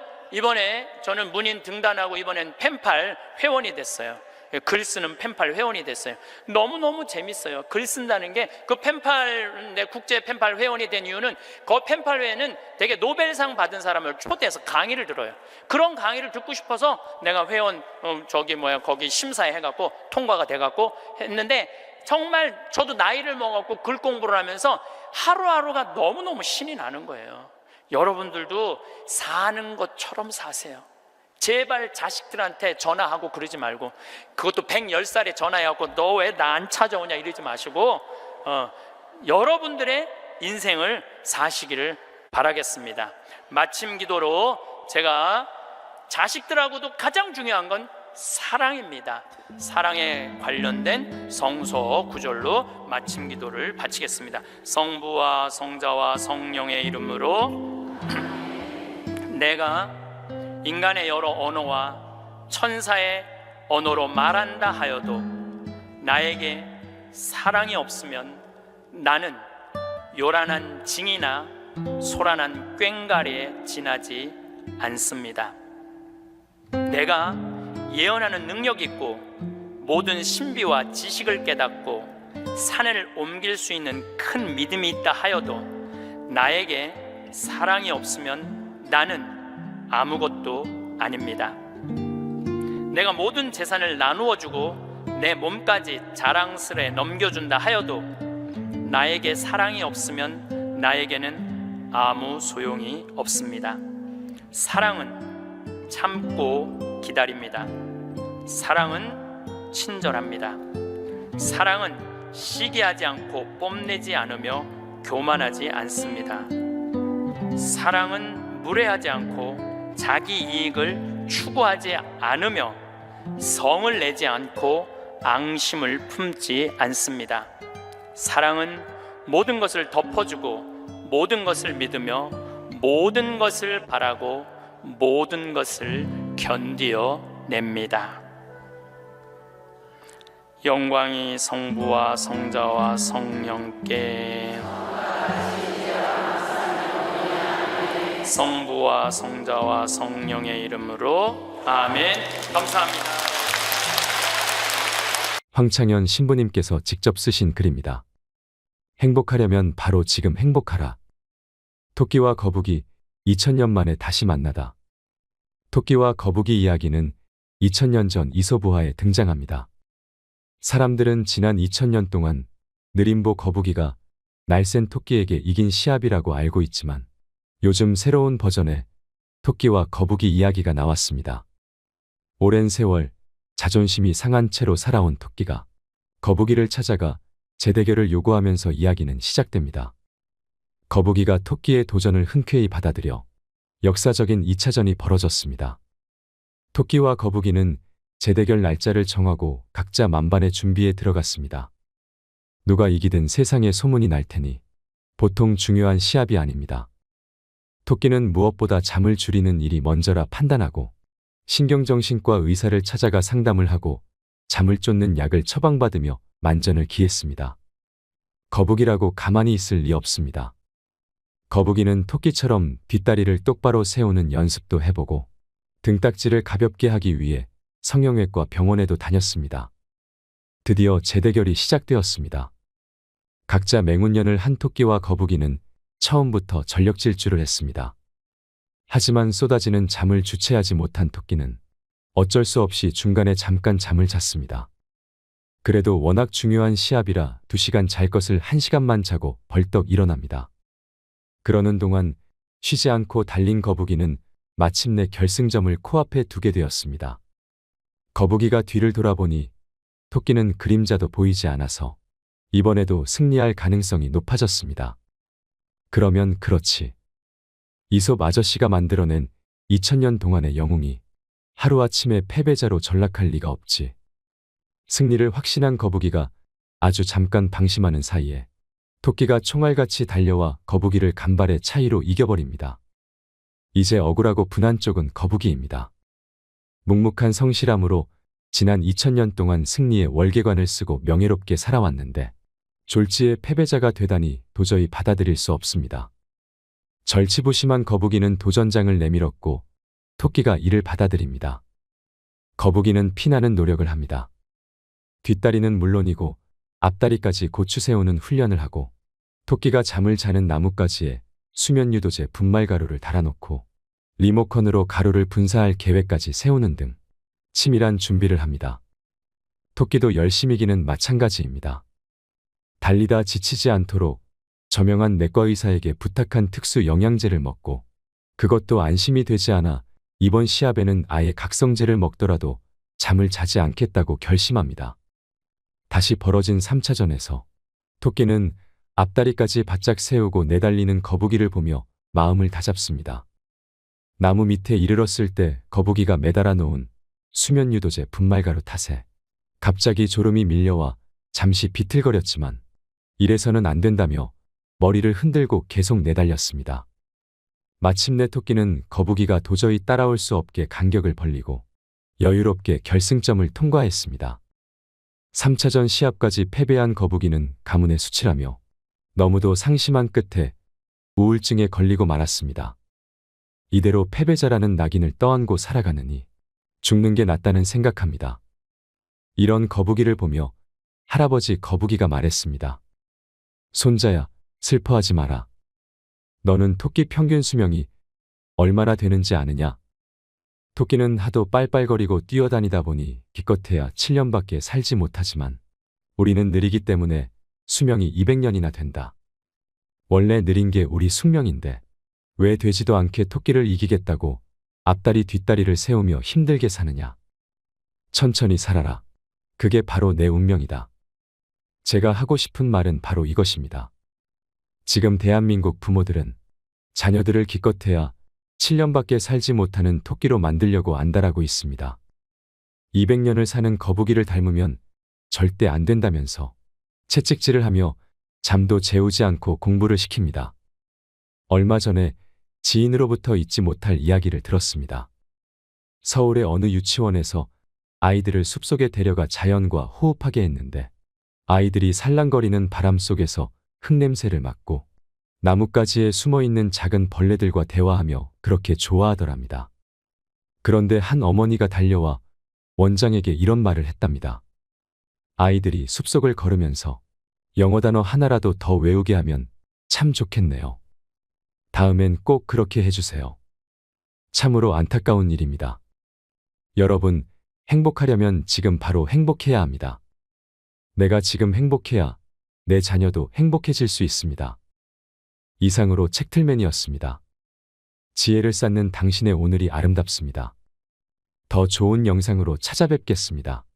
문인 등단하고 이번엔 펜팔 회원이 됐어요. 글 쓰는 펜팔 회원이 됐어요. 너무너무 재밌어요. 글 쓴다는 게, 그 펜팔, 내 국제 펜팔 회원이 된 이유는 그 펜팔 회에는 되게 노벨상 받은 사람을 초대해서 강의를 들어요. 그런 강의를 듣고 싶어서 내가 회원 거기 심사해 해갖고 통과가 돼갖고 했는데, 정말 저도 나이를 먹었고 글 공부를 하면서 하루하루가 너무너무 신이 나는 거예요. 여러분들도 사는 것처럼 사세요. 제발 자식들한테 전화하고 그러지 말고, 그것도 110살에 전화해갖고 너 왜 나 안 찾아오냐 이러지 마시고, 여러분들의 인생을 사시기를 바라겠습니다. 마침 기도로 제가 자식들하고도 가장 중요한 건 사랑입니다. 사랑에 관련된 성서 구절로 마침 기도를 바치겠습니다. 성부와 성자와 성령의 이름으로 내가 인간의 여러 언어와 천사의 언어로 말한다 하여도 나에게 사랑이 없으면 나는 요란한 징이나 소란한 꽹과리에 지나지 않습니다. 내가 예언하는 능력이 있고 모든 신비와 지식을 깨닫고 산을 옮길 수 있는 큰 믿음이 있다 하여도 나에게 사랑이 없으면 나는 아무것도 아닙니다. 내가 모든 재산을 나누어 주고 내 몸까지 자랑스레 넘겨준다 하여도 나에게 사랑이 없으면 나에게는 아무 소용이 없습니다. 사랑은 참고 기다립니다. 사랑은 친절합니다. 사랑은 시기하지 않고 뽐내지 않으며 교만하지 않습니다. 사랑은 무례하지 않고 자기 이익을 추구하지 않으며 성을 내지 않고 앙심을 품지 않습니다. 사랑은 모든 것을 덮어주고 모든 것을 믿으며 모든 것을 바라고 모든 것을 견디어냅니다. 영광이 성부와 성자와 성령께, 성부와 성자와 성령의 이름으로 아멘. 감사합니다. 황창현 신부님께서 직접 쓰신 글입니다. 행복하려면 바로 지금 행복하라. 토끼와 거북이 2000년 만에 다시 만나다. 토끼와 거북이 이야기는 2000년 전 이솝우화에 등장합니다. 사람들은 지난 2000년 동안 느림보 거북이가 날쌘 토끼에게 이긴 시합이라고 알고 있지만 요즘 새로운 버전의 토끼와 거북이 이야기가 나왔습니다. 오랜 세월 자존심이 상한 채로 살아온 토끼가 거북이를 찾아가 재대결을 요구하면서 이야기는 시작됩니다. 거북이가 토끼의 도전을 흔쾌히 받아들여 역사적인 2차전이 벌어졌습니다. 토끼와 거북이는 재대결 날짜를 정하고 각자 만반의 준비에 들어갔습니다. 누가 이기든 세상에 소문이 날 테니 보통 중요한 시합이 아닙니다. 토끼는 무엇보다 잠을 줄이는 일이 먼저라 판단하고 신경정신과 의사를 찾아가 상담을 하고 잠을 쫓는 약을 처방받으며 만전을 기했습니다. 거북이라고 가만히 있을 리 없습니다. 거북이는 토끼처럼 뒷다리를 똑바로 세우는 연습도 해보고 등딱지를 가볍게 하기 위해 성형외과 병원에도 다녔습니다. 드디어 재대결이 시작되었습니다. 각자 맹운년을 한 토끼와 거북이는 처음부터 전력 질주를 했습니다. 하지만 쏟아지는 잠을 주체하지 못한 토끼는 어쩔 수 없이 중간에 잠깐 잠을 잤습니다. 그래도 워낙 중요한 시합이라 2시간 잘 것을 1시간만 자고 벌떡 일어납니다. 그러는 동안 쉬지 않고 달린 거북이는 마침내 결승점을 코앞에 두게 되었습니다. 거북이가 뒤를 돌아보니 토끼는 그림자도 보이지 않아서 이번에도 승리할 가능성이 높아졌습니다. 그러면 그렇지. 이솝 아저씨가 만들어낸 2000년 동안의 영웅이 하루아침에 패배자로 전락할 리가 없지. 승리를 확신한 거북이가 아주 잠깐 방심하는 사이에 토끼가 총알같이 달려와 거북이를 간발의 차이로 이겨버립니다. 이제 억울하고 분한 쪽은 거북이입니다. 묵묵한 성실함으로 지난 2000년 동안 승리의 월계관을 쓰고 명예롭게 살아왔는데 졸지의 패배자가 되다니 도저히 받아들일 수 없습니다. 절치부심한 거북이는 도전장을 내밀었고 토끼가 이를 받아들입니다. 거북이는 피나는 노력을 합니다. 뒷다리는 물론이고 앞다리까지 고추 세우는 훈련을 하고 토끼가 잠을 자는 나뭇가지에 수면 유도제 분말 가루를 달아놓고 리모컨으로 가루를 분사할 계획까지 세우는 등 치밀한 준비를 합니다. 토끼도 열심히기는 마찬가지입니다. 달리다 지치지 않도록 저명한 내과 의사에게 부탁한 특수 영양제를 먹고 그것도 안심이 되지 않아 이번 시합에는 아예 각성제를 먹더라도 잠을 자지 않겠다고 결심합니다. 다시 벌어진 3차전에서 토끼는 앞다리까지 바짝 세우고 내달리는 거북이를 보며 마음을 다잡습니다. 나무 밑에 이르렀을 때 거북이가 매달아 놓은 수면 유도제 분말가루 탓에 갑자기 졸음이 밀려와 잠시 비틀거렸지만 이래서는 안 된다며 머리를 흔들고 계속 내달렸습니다. 마침내 토끼는 거북이가 도저히 따라올 수 없게 간격을 벌리고 여유롭게 결승점을 통과했습니다. 3차전 시합까지 패배한 거북이는 가문에 수치라며 너무도 상심한 끝에 우울증에 걸리고 말았습니다. 이대로 패배자라는 낙인을 떠안고 살아가느니 죽는 게 낫다는 생각합니다. 이런 거북이를 보며 할아버지 거북이가 말했습니다. 손자야, 슬퍼하지 마라. 너는 토끼 평균 수명이 얼마나 되는지 아느냐? 토끼는 하도 빨빨거리고 뛰어다니다 보니 기껏해야 7년밖에 살지 못하지만 우리는 느리기 때문에 수명이 200년이나 된다. 원래 느린 게 우리 숙명인데 왜 되지도 않게 토끼를 이기겠다고 앞다리 뒷다리를 세우며 힘들게 사느냐. 천천히 살아라. 그게 바로 내 운명이다. 제가 하고 싶은 말은 바로 이것입니다. 지금 대한민국 부모들은 자녀들을 기껏해야 7년밖에 살지 못하는 토끼로 만들려고 안달하고 있습니다. 200년을 사는 거북이를 닮으면 절대 안 된다면서 채찍질을 하며 잠도 재우지 않고 공부를 시킵니다. 얼마 전에 지인으로부터 잊지 못할 이야기를 들었습니다. 서울의 어느 유치원에서 아이들을 숲속에 데려가 자연과 호흡하게 했는데 아이들이 살랑거리는 바람 속에서 흙냄새를 맡고 나뭇가지에 숨어있는 작은 벌레들과 대화하며 그렇게 좋아하더랍니다. 그런데 한 어머니가 달려와 원장에게 이런 말을 했답니다. 아이들이 숲속을 걸으면서 영어 단어 하나라도 더 외우게 하면 참 좋겠네요. 다음엔 꼭 그렇게 해주세요. 참으로 안타까운 일입니다. 여러분, 행복하려면 지금 바로 행복해야 합니다. 내가 지금 행복해야 내 자녀도 행복해질 수 있습니다. 이상으로 책틀맨이었습니다. 지혜를 쌓는 당신의 오늘이 아름답습니다. 더 좋은 영상으로 찾아뵙겠습니다.